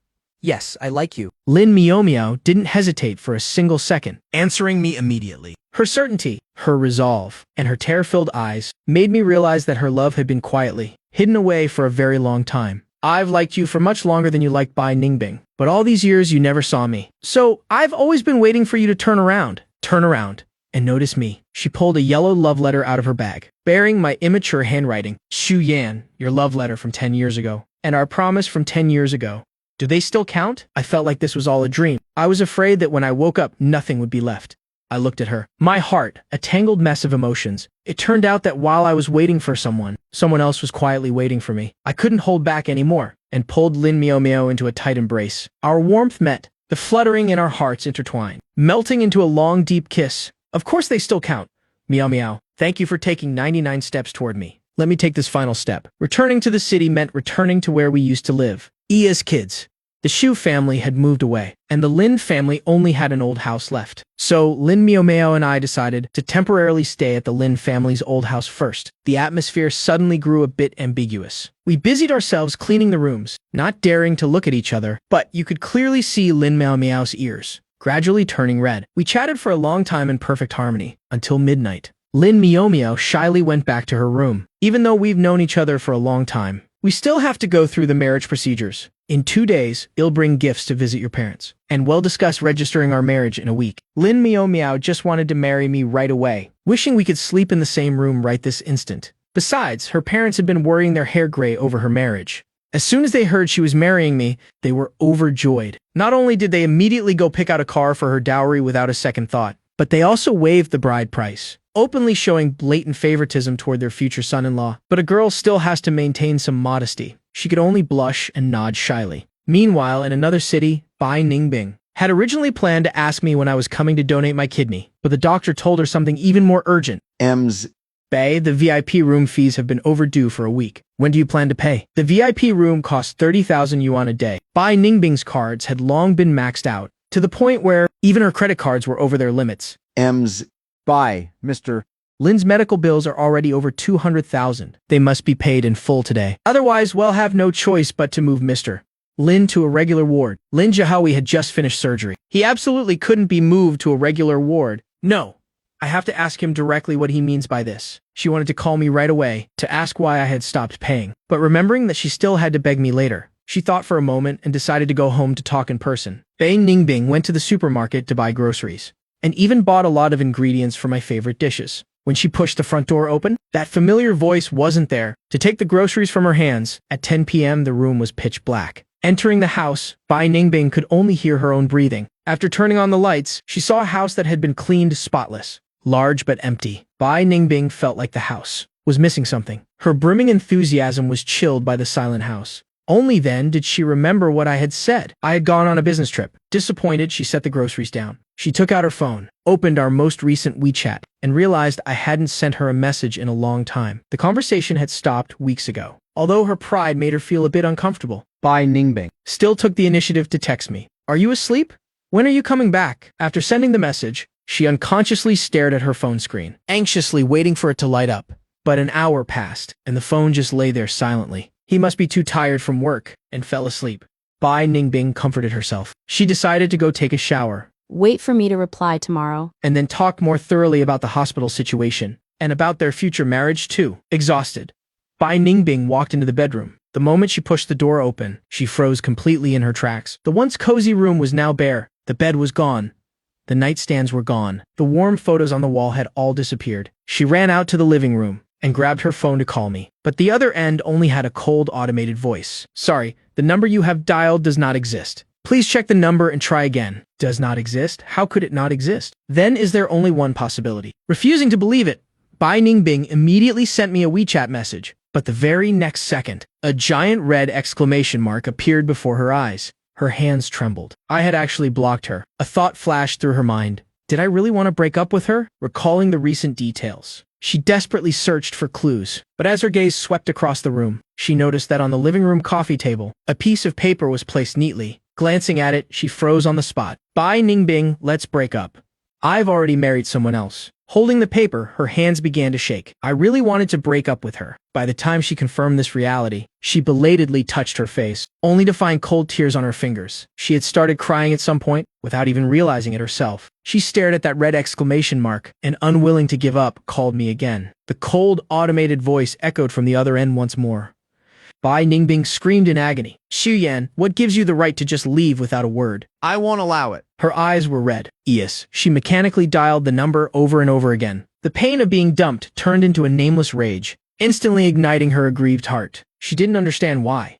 Yes, I like you. Lin Miao didn't hesitate for a single second, Answering me immediately. Her certainty, her resolve, and her terror-filled eyes made me realize that her love had been quietly hidden away for a very long time. I've liked you for much longer than you liked Bai Ningbing, but all these years you never saw me. So I've always been waiting for you to turn around, and notice me. She pulled a yellow love letter out of her bag, bearing my immature handwriting. Shu Yan, your love letter from 10 years ago, and our promise from 10 years ago. Do they still count? I felt like this was all a dream. I was afraid that when I woke up, nothing would be left. I looked at her. My heart, a tangled mess of emotions. It turned out that while I was waiting for someone else was quietly waiting for me. I couldn't hold back anymore and pulled Lin Miao into a tight embrace. Our warmth met, the fluttering in our hearts intertwined, melting into a long, deep kiss. Of course they still count. Meow meow. Thank you for taking 99 steps toward me. Let me take this final step. Returning to the city meant returning to where we used to live. As kids. The Shu family had moved away, and the Lin family only had an old house left. So Lin Miao Miao and I decided to temporarily stay at the Lin family's old house first. The atmosphere suddenly grew a bit ambiguous. We busied ourselves cleaning the rooms, not daring to look at each other, but you could clearly see Lin Miao Miao's ears, gradually turning red. We chatted for a long time in perfect harmony, until midnight. Lin Miao Miao shyly went back to her room. Even though we've known each other for a long time, we still have to go through the marriage procedures. In 2 days, I'll bring gifts to visit your parents, and we'll discuss registering our marriage in a week. Lin Miao Miao just wanted to marry me right away, wishing we could sleep in the same room right this instant. Besides, her parents had been worrying their hair gray over her marriage. As soon as they heard she was marrying me, they were overjoyed. Not only did they immediately go pick out a car for her dowry without a second thought, but they also waived the bride price, openly showing blatant favoritism toward their future son-in-law. But a girl still has to maintain some modesty. She could only blush and nod shyly. Meanwhile, in another city, Bai Ningbing had originally planned to ask me when I was coming to donate my kidney, but the doctor told her something even more urgent. Bai, the VIP room fees have been overdue for a week. When do you plan to pay? The VIP room costs 30,000 yuan a day. Bai Ningbing's cards had long been maxed out, to the point where even her credit cards were over their limits. Bye, Mr. Lin's medical bills are already over 200,000. They must be paid in full today. Otherwise, we'll have no choice but to move Mr. Lin to a regular ward. Lin Jiahui had just finished surgery. He absolutely couldn't be moved to a regular ward. No. I have to ask him directly what he means by this. She wanted to call me right away to ask why I had stopped paying. But remembering that she still had to beg me later, she thought for a moment and decided to go home to talk in person. Bai Ningbing went to the supermarket to buy groceries, and even bought a lot of ingredients for my favorite dishes. When she pushed the front door open, that familiar voice wasn't there to take the groceries from her hands. At 10 p.m., the room was pitch black. Entering the house, Bai Ningbing could only hear her own breathing. After turning on the lights, she saw a house that had been cleaned spotless, large but empty. Bai Ningbing felt like the house was missing something. Her brimming enthusiasm was chilled by the silent house. Only then did she remember what I had said. I had gone on a business trip. Disappointed, she set the groceries down. She took out her phone, opened our most recent WeChat, and realized I hadn't sent her a message in a long time. The conversation had stopped weeks ago. Although her pride made her feel a bit uncomfortable, Bai Ningbing still took the initiative to text me. Are you asleep? When are you coming back? After sending the message, she unconsciously stared at her phone screen, anxiously waiting for it to light up. But an hour passed, and the phone just lay there silently. He must be too tired from work, and fell asleep. Bai Ningbing comforted herself. She decided to go take a shower, Wait for me to reply tomorrow. and then talk more thoroughly about the hospital situation, and about their future marriage too. Exhausted, Bai Ningbing walked into the bedroom. The moment she pushed the door open, she froze completely in her tracks. The once cozy room was now bare. The bed was gone. The nightstands were gone. The warm photos on the wall had all disappeared. She ran out to the living room and grabbed her phone to call me. But the other end only had a cold automated voice. Sorry, the number you have dialed does not exist. Please check the number and try again. Does not exist? How could it not exist? Then is there only one possibility? Refusing to believe it, Bai Ningbing immediately sent me a WeChat message. But the very next second, a giant red exclamation mark appeared before her eyes. Her hands trembled. I had actually blocked her. A thought flashed through her mind. Did I really want to break up with her? Recalling the recent details, she desperately searched for clues. But as her gaze swept across the room, she noticed that on the living room coffee table, a piece of paper was placed neatly. Glancing at it, she froze on the spot. Bai Ningbing, let's break up. I've already married someone else. Holding the paper, her hands began to shake. I really wanted to break up with her. By the time she confirmed this reality, she belatedly touched her face, only to find cold tears on her fingers. She had started crying at some point, without even realizing it herself. She stared at that red exclamation mark, and unwilling to give up, called me again. The cold, automated voice echoed from the other end once more. Bai Ningbing screamed in agony. Xu Yan, what gives you the right to just leave without a word? I won't allow it. Her eyes were red. Yes, she mechanically dialed the number over and over again. The pain of being dumped turned into a nameless rage, instantly igniting her aggrieved heart. She didn't understand why.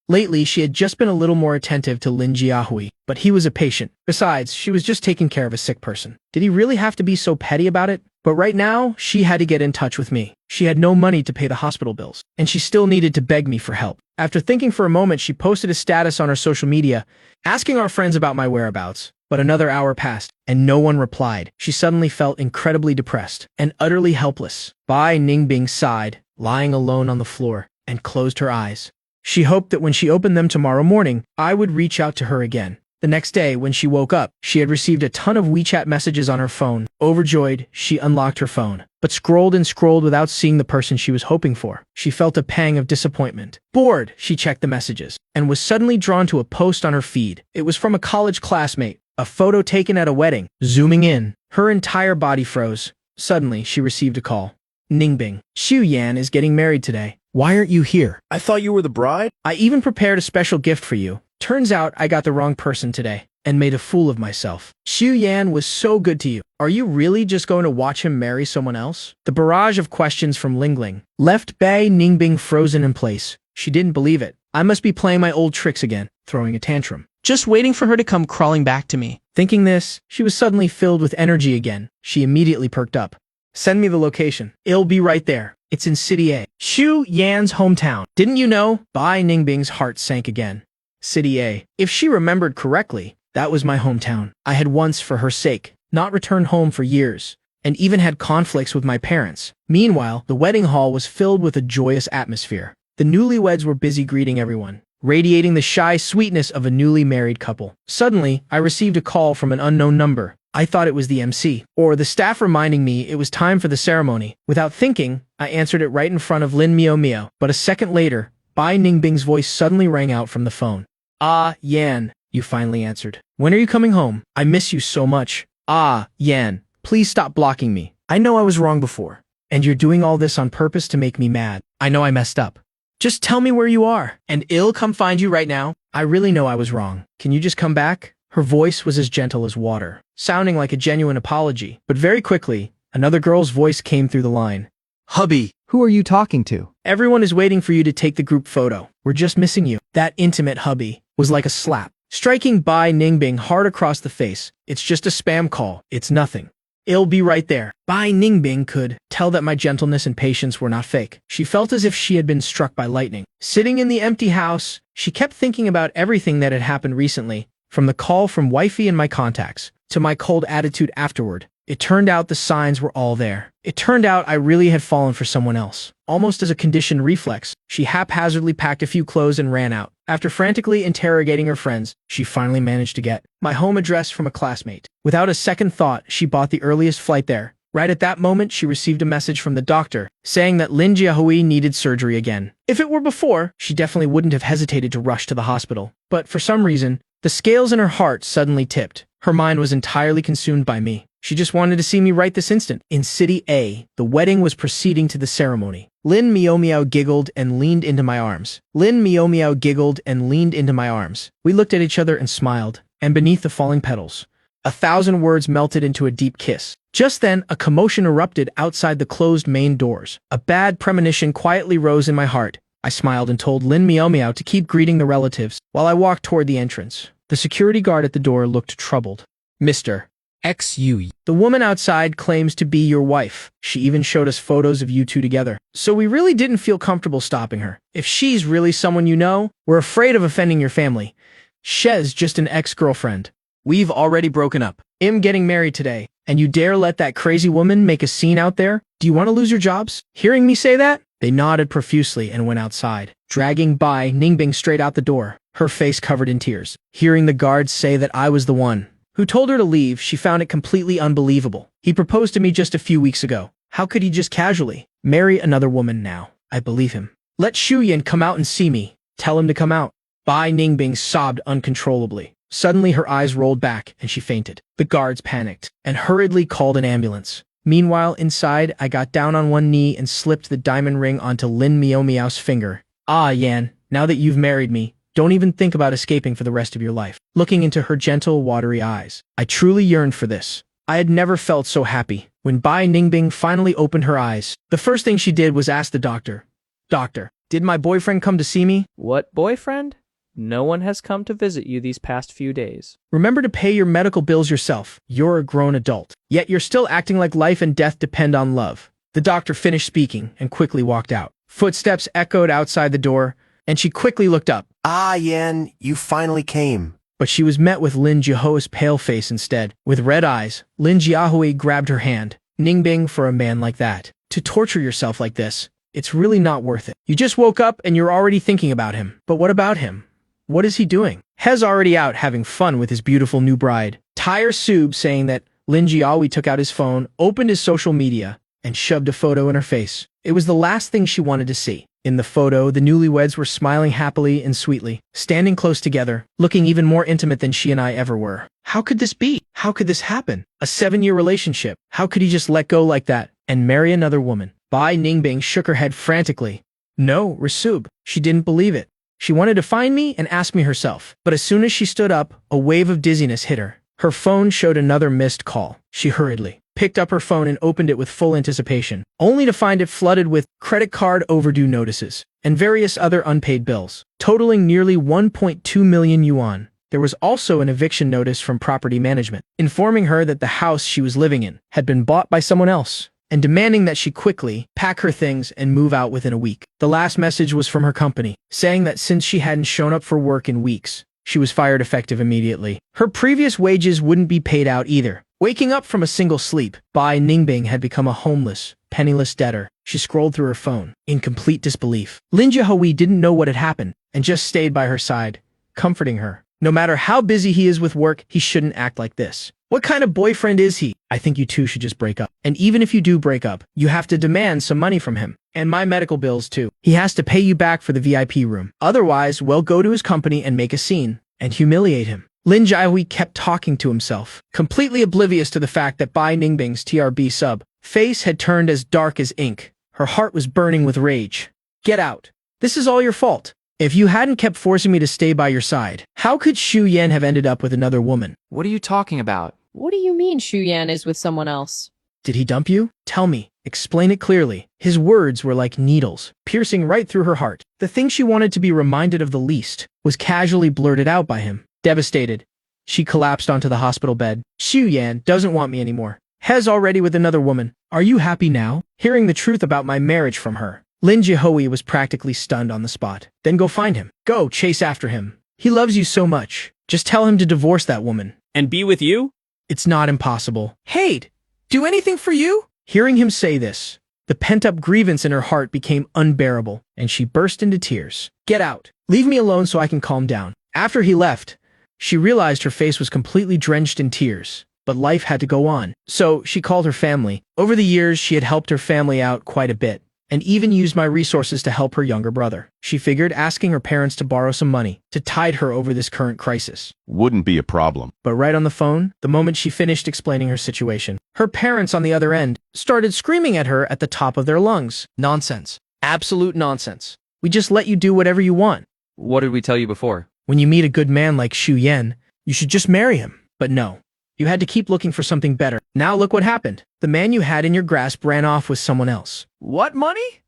Lately, she had just been a little more attentive to Lin Jiahui, but he was a patient. Besides, she was just taking care of a sick person. Did he really have to be so petty about it? But right now, she had to get in touch with me. She had no money to pay the hospital bills, and she still needed to beg me for help. After thinking for a moment, she posted a status on her social media, asking our friends about my whereabouts. But another hour passed, and no one replied. She suddenly felt incredibly depressed and utterly helpless. Bai Ningbing sighed, lying alone on the floor, and closed her eyes. She hoped that when she opened them tomorrow morning, I would reach out to her again. The next day, when she woke up, she had received a ton of WeChat messages on her phone. Overjoyed, she unlocked her phone, but scrolled and scrolled without seeing the person she was hoping for. She felt a pang of disappointment. Bored, she checked the messages, and was suddenly drawn to a post on her feed. It was from a college classmate, a photo taken at a wedding. Zooming in, her entire body froze. Suddenly, she received a call. Ningbing, Xu Yan is getting married today. Why aren't you here? I thought you were the bride? I even prepared a special gift for you. Turns out I got the wrong person today and made a fool of myself. Xu Yan was so good to you. Are you really just going to watch him marry someone else? The barrage of questions from Lingling left Bai Ningbing frozen in place. She didn't believe it. I must be playing my old tricks again, throwing a tantrum. Just waiting for her to come crawling back to me. Thinking this, she was suddenly filled with energy again. She immediately perked up. Send me the location. It'll be right there. It's in City A, Xu Yan's hometown. Didn't you know? Bai Ningbing's heart sank again. City A. If she remembered correctly, that was my hometown. I had once, for her sake, not returned home for years, and even had conflicts with my parents. Meanwhile, the wedding hall was filled with a joyous atmosphere. The newlyweds were busy greeting everyone, radiating the shy sweetness of a newly married couple. Suddenly, I received a call from an unknown number. I thought it was the MC, or the staff reminding me it was time for the ceremony. Without thinking, I answered it right in front of Lin Miao Miao. But a second later, Bai Ningbing's voice suddenly rang out from the phone. Ah, Yan, you finally answered. When are you coming home? I miss you so much. Ah, Yan, please stop blocking me. I know I was wrong before, and you're doing all this on purpose to make me mad. I know I messed up. Just tell me where you are, and I'll come find you right now. I really know I was wrong. Can you just come back? Her voice was as gentle as water, sounding like a genuine apology. But very quickly, another girl's voice came through the line. Hubby, Who are you talking to? everyone is waiting for you to take the group photo. We're just missing you. That intimate hubby was like a slap, striking Bai Ningbing hard across the face. It's just a spam call. It's nothing. It'll be right there. Bai Ningbing could tell that my gentleness and patience were not fake. She felt as if she had been struck by lightning. Sitting in the empty house, she kept thinking about everything that had happened recently, from the call from wifey and my contacts, to my cold attitude afterward. It turned out the signs were all there. It turned out I really had fallen for someone else. Almost as a conditioned reflex, she haphazardly packed a few clothes and ran out. After frantically interrogating her friends, she finally managed to get my home address from a classmate. Without a second thought, she bought the earliest flight there. Right at that moment, she received a message from the doctor, saying that Lin Jiahui needed surgery again. If it were before, she definitely wouldn't have hesitated to rush to the hospital. But for some reason, the scales in her heart suddenly tipped. Her mind was entirely consumed by me. She just wanted to see me right this instant. In City A, the wedding was proceeding to the ceremony. Lin Miao Miao giggled and leaned into my arms. Lin Miao Miao giggled and leaned into my arms. We looked at each other and smiled, and beneath the falling petals, 1,000 words melted into a deep kiss. Just then, a commotion erupted outside the closed main doors. A bad premonition quietly rose in my heart. I smiled and told Lin Miao Miao to keep greeting the relatives while I walked toward the entrance. The security guard at the door looked troubled. Mr. XU. The woman outside claims to be your wife. She even showed us photos of you two together. So we really didn't feel comfortable stopping her. If she's really someone you know, we're afraid of offending your family. She's just an ex-girlfriend. We've already broken up. I'm getting married today, and you dare let that crazy woman make a scene out there? Do you want to lose your jobs? Hearing me say that, they nodded profusely and went outside, dragging Bai Ningbing straight out the door, her face covered in tears. Hearing the guards say that I was the one who told her to leave, she found it completely unbelievable. He proposed to me just a few weeks ago. How could he just casually marry another woman now? I believe him. Let Xu Yan come out and see me. Tell him to come out. Bai Ningbing sobbed uncontrollably. Suddenly her eyes rolled back and she fainted. The guards panicked and hurriedly called an ambulance. Meanwhile, inside, I got down on one knee and slipped the diamond ring onto Lin Miao Miao's finger. Ah, Yan, now that you've married me, don't even think about escaping for the rest of your life. Looking into her gentle, watery eyes, I truly yearned for this. I had never felt so happy. When Bai Ningbing finally opened her eyes, the first thing she did was ask the doctor, "Doctor, did my boyfriend come to see me?" What boyfriend? No one has come to visit you these past few days. Remember to pay your medical bills yourself. You're a grown adult. Yet you're still acting like life and death depend on love. The doctor finished speaking and quickly walked out. Footsteps echoed outside the door, and she quickly looked up. Ah, Yan, you finally came. But she was met with Lin Jiaho's pale face instead. With red eyes, Lin Jiahui grabbed her hand. Ningbing, for a man like that, to torture yourself like this, it's really not worth it. You just woke up and you're already thinking about him. But what about him? What is he doing? He's already out having fun with his beautiful new bride. Tire Sub saying that Lin Jiahui took out his phone, opened his social media, and shoved a photo in her face. It was the last thing she wanted to see. In the photo, the newlyweds were smiling happily and sweetly, standing close together, looking even more intimate than she and I ever were. How could this be? How could this happen? A 7-year relationship. How could he just let go like that and marry another woman? Bai Ningbing shook her head frantically. No, Rasub. She didn't believe it. She wanted to find me and ask me herself. But as soon as she stood up, a wave of dizziness hit her. Her phone showed another missed call. She hurriedly picked up her phone and opened it with full anticipation, only to find it flooded with credit card overdue notices and various other unpaid bills, totaling nearly 1.2 million yuan. There was also an eviction notice from property management, informing her that the house she was living in had been bought by someone else, and demanding that she quickly pack her things and move out within a week. The last message was from her company, saying that since she hadn't shown up for work in weeks, she was fired effective immediately. Her previous wages wouldn't be paid out either. Waking up from a single sleep, Bai Ningbing had become a homeless, penniless debtor. She scrolled through her phone, in complete disbelief. Lin Jiahui didn't know what had happened, and just stayed by her side, comforting her. No matter how busy he is with work, he shouldn't act like this. What kind of boyfriend is he? I think you two should just break up. And even if you do break up, you have to demand some money from him. And my medical bills too. He has to pay you back for the VIP room. Otherwise, we'll go to his company and make a scene, and humiliate him. Lin Jiahui kept talking to himself, completely oblivious to the fact that Bai Ningbing's TRB sub face had turned as dark as ink. Her heart was burning with rage. Get out. This is all your fault. If you hadn't kept forcing me to stay by your side, how could Xu Yan have ended up with another woman? What are you talking about? What do you mean Shu Yan is with someone else? Did he dump you? Tell me. Explain it clearly. His words were like needles, piercing right through her heart. The thing she wanted to be reminded of the least was casually blurted out by him. Devastated, she collapsed onto the hospital bed. Xu Yan doesn't want me anymore. He's already with another woman. Are you happy now? Hearing the truth about my marriage from her, Lin Jiahui was practically stunned on the spot. Then go find him. Go chase after him. He loves you so much. Just tell him to divorce that woman. And be with you? It's not impossible. Hey, do anything for you? Hearing him say this, the pent-up grievance in her heart became unbearable, and she burst into tears. Get out. Leave me alone so I can calm down. After he left, she realized her face was completely drenched in tears, but life had to go on. So she called her family. Over the years, she had helped her family out quite a bit, and even used my resources to help her younger brother. She figured asking her parents to borrow some money to tide her over this current crisis Wouldn't be a problem. But right on the phone, the moment she finished explaining her situation, her parents on the other end started screaming at her at the top of their lungs. Nonsense. Absolute nonsense. We just let you do whatever you want. What did we tell you before? When you meet a good man like Xu Yan, you should just marry him. But no. You had to keep looking for something better. Now look what happened. The man you had in your grasp ran off with someone else. What money?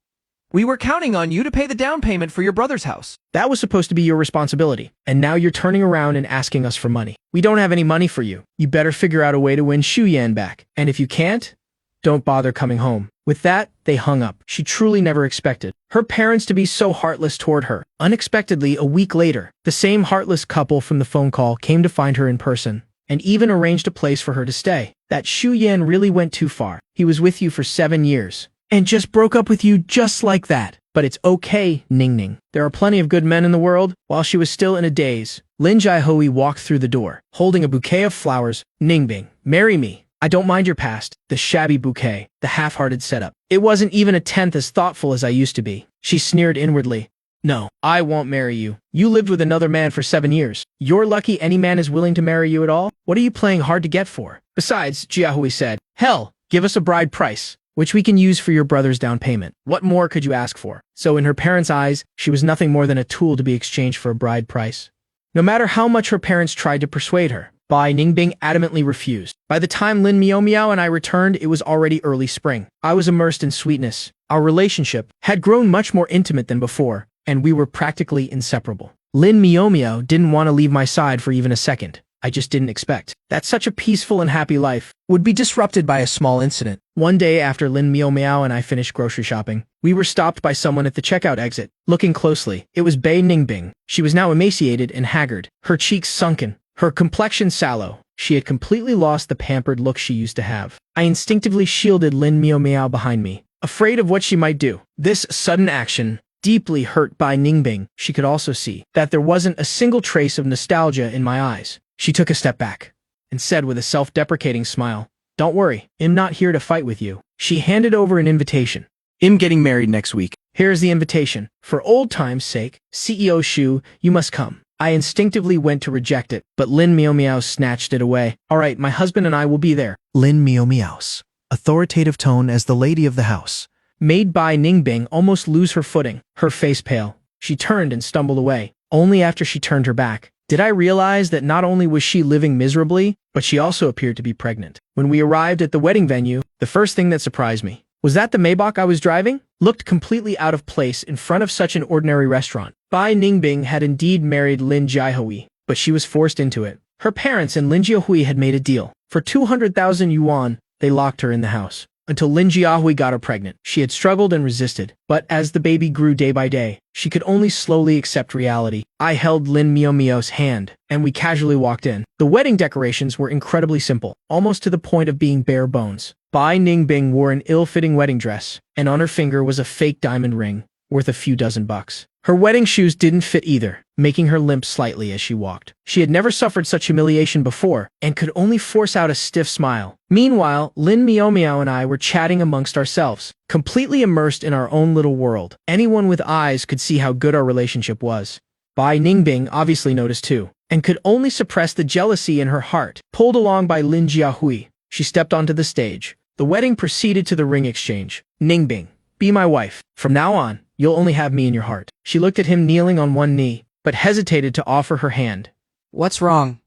We were counting on you to pay the down payment for your brother's house. That was supposed to be your responsibility. And now you're turning around and asking us for money. We don't have any money for you. You better figure out a way to win Xu Yan back. And if you can't, don't bother coming home. With that, they hung up. She truly never expected her parents to be so heartless toward her. Unexpectedly, a week later, the same heartless couple from the phone call came to find her in person, and even arranged a place for her to stay. That Xu Yan really went too far. He was with you for 7 years, and just broke up with you just like that. But it's okay, Ning Ning. There are plenty of good men in the world. While she was still in a daze, Lin Jiahui walked through the door, holding a bouquet of flowers. Ningbing, marry me. I don't mind your past, the shabby bouquet, the half-hearted setup. It wasn't even a tenth as thoughtful as I used to be. She sneered inwardly. No, I won't marry you. You lived with another man for 7 years. You're lucky any man is willing to marry you at all. What are you playing hard to get for? Besides, Jiahui said, hell, give us a bride price, which we can use for your brother's down payment. What more could you ask for? So in her parents' eyes, she was nothing more than a tool to be exchanged for a bride price. No matter how much her parents tried to persuade her, Bai Ningbing adamantly refused. By the time Lin Miao and I returned, it was already early spring. I was immersed in sweetness. Our relationship had grown much more intimate than before, and we were practically inseparable. Lin Miao didn't want to leave my side for even a second. I just didn't expect that such a peaceful and happy life would be disrupted by a small incident. One day after Lin Miao Miao and I finished grocery shopping, we were stopped by someone at the checkout exit. Looking closely, it was Bei Ningbing. She was now emaciated and haggard, her cheeks sunken, her complexion sallow. She had completely lost the pampered look she used to have. I instinctively shielded Lin Miao Miao behind me, afraid of what she might do. This sudden action deeply hurt Bei Ningbing. She could also see that there wasn't a single trace of nostalgia in my eyes. She took a step back and said with a self-deprecating smile, "Don't worry, I'm not here to fight with you." She handed over an invitation. I'm getting married next week. Here's the invitation. For old time's sake, CEO Shu, you must come. I instinctively went to reject it, but Lin Miao Miao snatched it away. All right, my husband and I will be there. Lin Miao Miao's authoritative tone as the lady of the house made Bei Ningbing almost lose her footing, her face pale. She turned and stumbled away. Only after she turned her back did I realize that not only was she living miserably, but she also appeared to be pregnant. When we arrived at the wedding venue, the first thing that surprised me was that the Maybach I was driving looked completely out of place in front of such an ordinary restaurant. Bei Ningbing had indeed married Lin Jiahui, but she was forced into it. Her parents and Lin Jiahui had made a deal. For 200,000 yuan, they locked her in the house until Lin Jiahui got her pregnant. She had struggled and resisted, but as the baby grew day by day, she could only slowly accept reality. I held Lin Miao Miao's hand, and we casually walked in. The wedding decorations were incredibly simple, almost to the point of being bare bones. Bei Ningbing wore an ill-fitting wedding dress, and on her finger was a fake diamond ring, worth a few dozen bucks. Her wedding shoes didn't fit either, making her limp slightly as she walked. She had never suffered such humiliation before, and could only force out a stiff smile. Meanwhile, Lin Miao Miao and I were chatting amongst ourselves, completely immersed in our own little world. Anyone with eyes could see how good our relationship was. Bei Ningbing obviously noticed too, and could only suppress the jealousy in her heart. Pulled along by Lin Jiahui, she stepped onto the stage. The wedding proceeded to the ring exchange. Ningbing, be my wife. From now on, you'll only have me in your heart. She looked at him kneeling on one knee, but hesitated to offer her hand. What's wrong?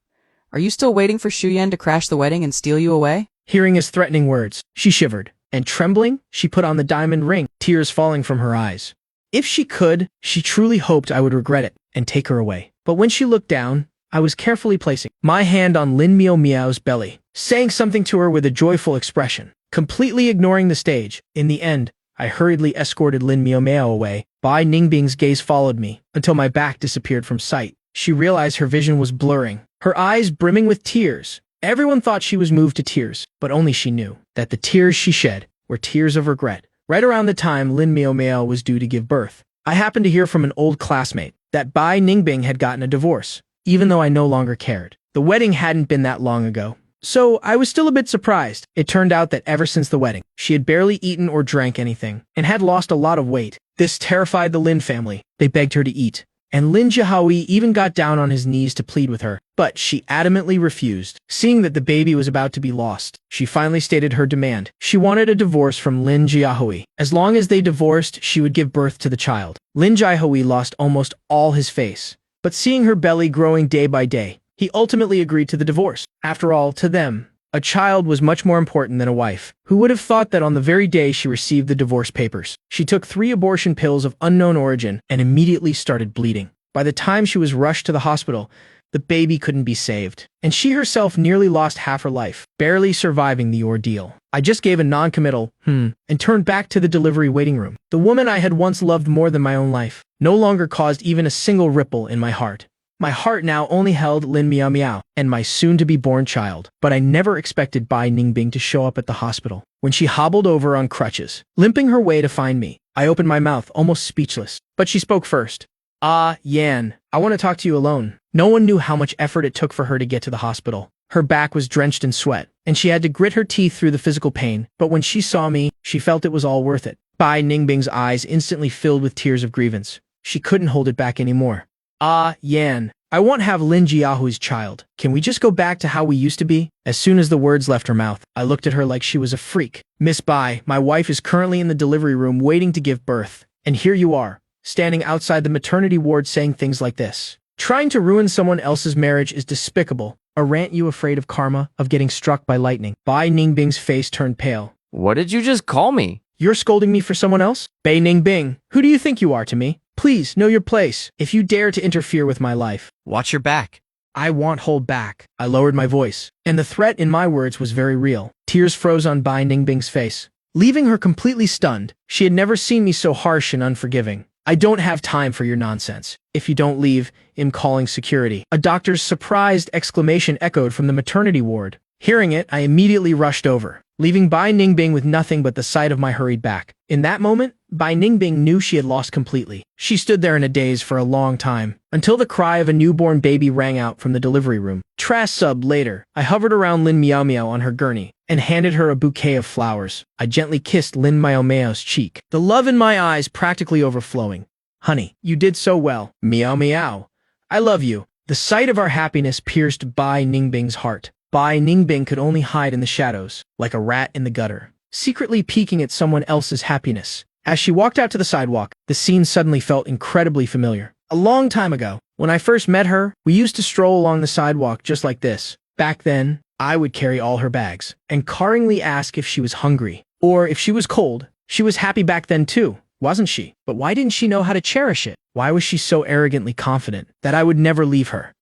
Are you still waiting for Shu Yan to crash the wedding and steal you away? Hearing his threatening words, she shivered, and trembling, she put on the diamond ring, tears falling from her eyes. If she could, she truly hoped I would regret it and take her away. But when she looked down, I was carefully placing my hand on Lin Miao Miao's belly, saying something to her with a joyful expression, completely ignoring the stage. In the end, I hurriedly escorted Lin Miao Miao away. Bei Ningbing's gaze followed me until my back disappeared from sight. She realized her vision was blurring, her eyes brimming with tears. Everyone thought she was moved to tears, but only she knew that the tears she shed were tears of regret. Right around the time Lin Miao Miao was due to give birth, I happened to hear from an old classmate that Bei Ningbing had gotten a divorce, even though I no longer cared. The wedding hadn't been that long ago, so I was still a bit surprised. It turned out that ever since the wedding, she had barely eaten or drank anything, and had lost a lot of weight. This terrified the Lin family. They begged her to eat, and Lin Jiahui even got down on his knees to plead with her, but she adamantly refused. Seeing that the baby was about to be lost, she finally stated her demand. She wanted a divorce from Lin Jiahui. As long as they divorced, she would give birth to the child. Lin Jiahui lost almost all his face, but seeing her belly growing day by day, he ultimately agreed to the divorce. After all, to them, a child was much more important than a wife. Who would have thought that on the very day she received the divorce papers, she took 3 abortion pills of unknown origin and immediately started bleeding. By the time she was rushed to the hospital, the baby couldn't be saved, and she herself nearly lost half her life, barely surviving the ordeal. I just gave a non-committal, and turned back to the delivery waiting room. The woman I had once loved more than my own life no longer caused even a single ripple in my heart. My heart now only held Lin Miao Miao and my soon-to-be-born child, but I never expected Bei Ningbing to show up at the hospital. When she hobbled over on crutches, limping her way to find me, I opened my mouth, almost speechless. But she spoke first. "Ah, Yan, I want to talk to you alone." No one knew how much effort it took for her to get to the hospital. Her back was drenched in sweat, and she had to grit her teeth through the physical pain, but when she saw me, she felt it was all worth it. Bei Ningbing's eyes instantly filled with tears of grievance. She couldn't hold it back anymore. "Ah, Yan, I won't have Lin Jiahui's child. Can we just go back to how we used to be?" As soon as the words left her mouth, I looked at her like she was a freak. "Miss Bai, my wife is currently in the delivery room waiting to give birth. And here you are, standing outside the maternity ward saying things like this. Trying to ruin someone else's marriage is despicable. Aren't you afraid of karma, of getting struck by lightning?" Bei Ningbing's face turned pale. What did you just call me? "You're scolding me for someone else? Bei Ningbing, who do you think you are to me? Please, know your place. If you dare to interfere with my life." Watch your back. I won't hold back. I lowered my voice, and the threat in my words was very real. Tears froze on Bai Ningbing's face, leaving her completely stunned. She had never seen me so harsh and unforgiving. I don't have time for your nonsense. If you don't leave, I'm calling security. A doctor's surprised exclamation echoed from the maternity ward. Hearing it, I immediately rushed over, leaving Bai Ningbing with nothing but the sight of my hurried back. In that moment, Bai Ningbing knew she had lost completely. She stood there in a daze for a long time, until the cry of a newborn baby rang out from the delivery room. Trash subbed later. I hovered around Lin Miao Miao on her gurney, and handed her a bouquet of flowers. I gently kissed Lin Miao Miao's cheek, the love in my eyes practically overflowing. Honey, you did so well. Miao Miao. I love you. The sight of our happiness pierced Bai Ningbing's heart. Bai Ningbing could only hide in the shadows, like a rat in the gutter, secretly peeking at someone else's happiness. As she walked out to the sidewalk, the scene suddenly felt incredibly familiar. A long time ago, when I first met her, we used to stroll along the sidewalk just like this. Back then, I would carry all her bags, and caringly ask if she was hungry, or if she was cold. She was happy back then too, wasn't she? But why didn't she know how to cherish it? Why was she so arrogantly confident that I would never leave her?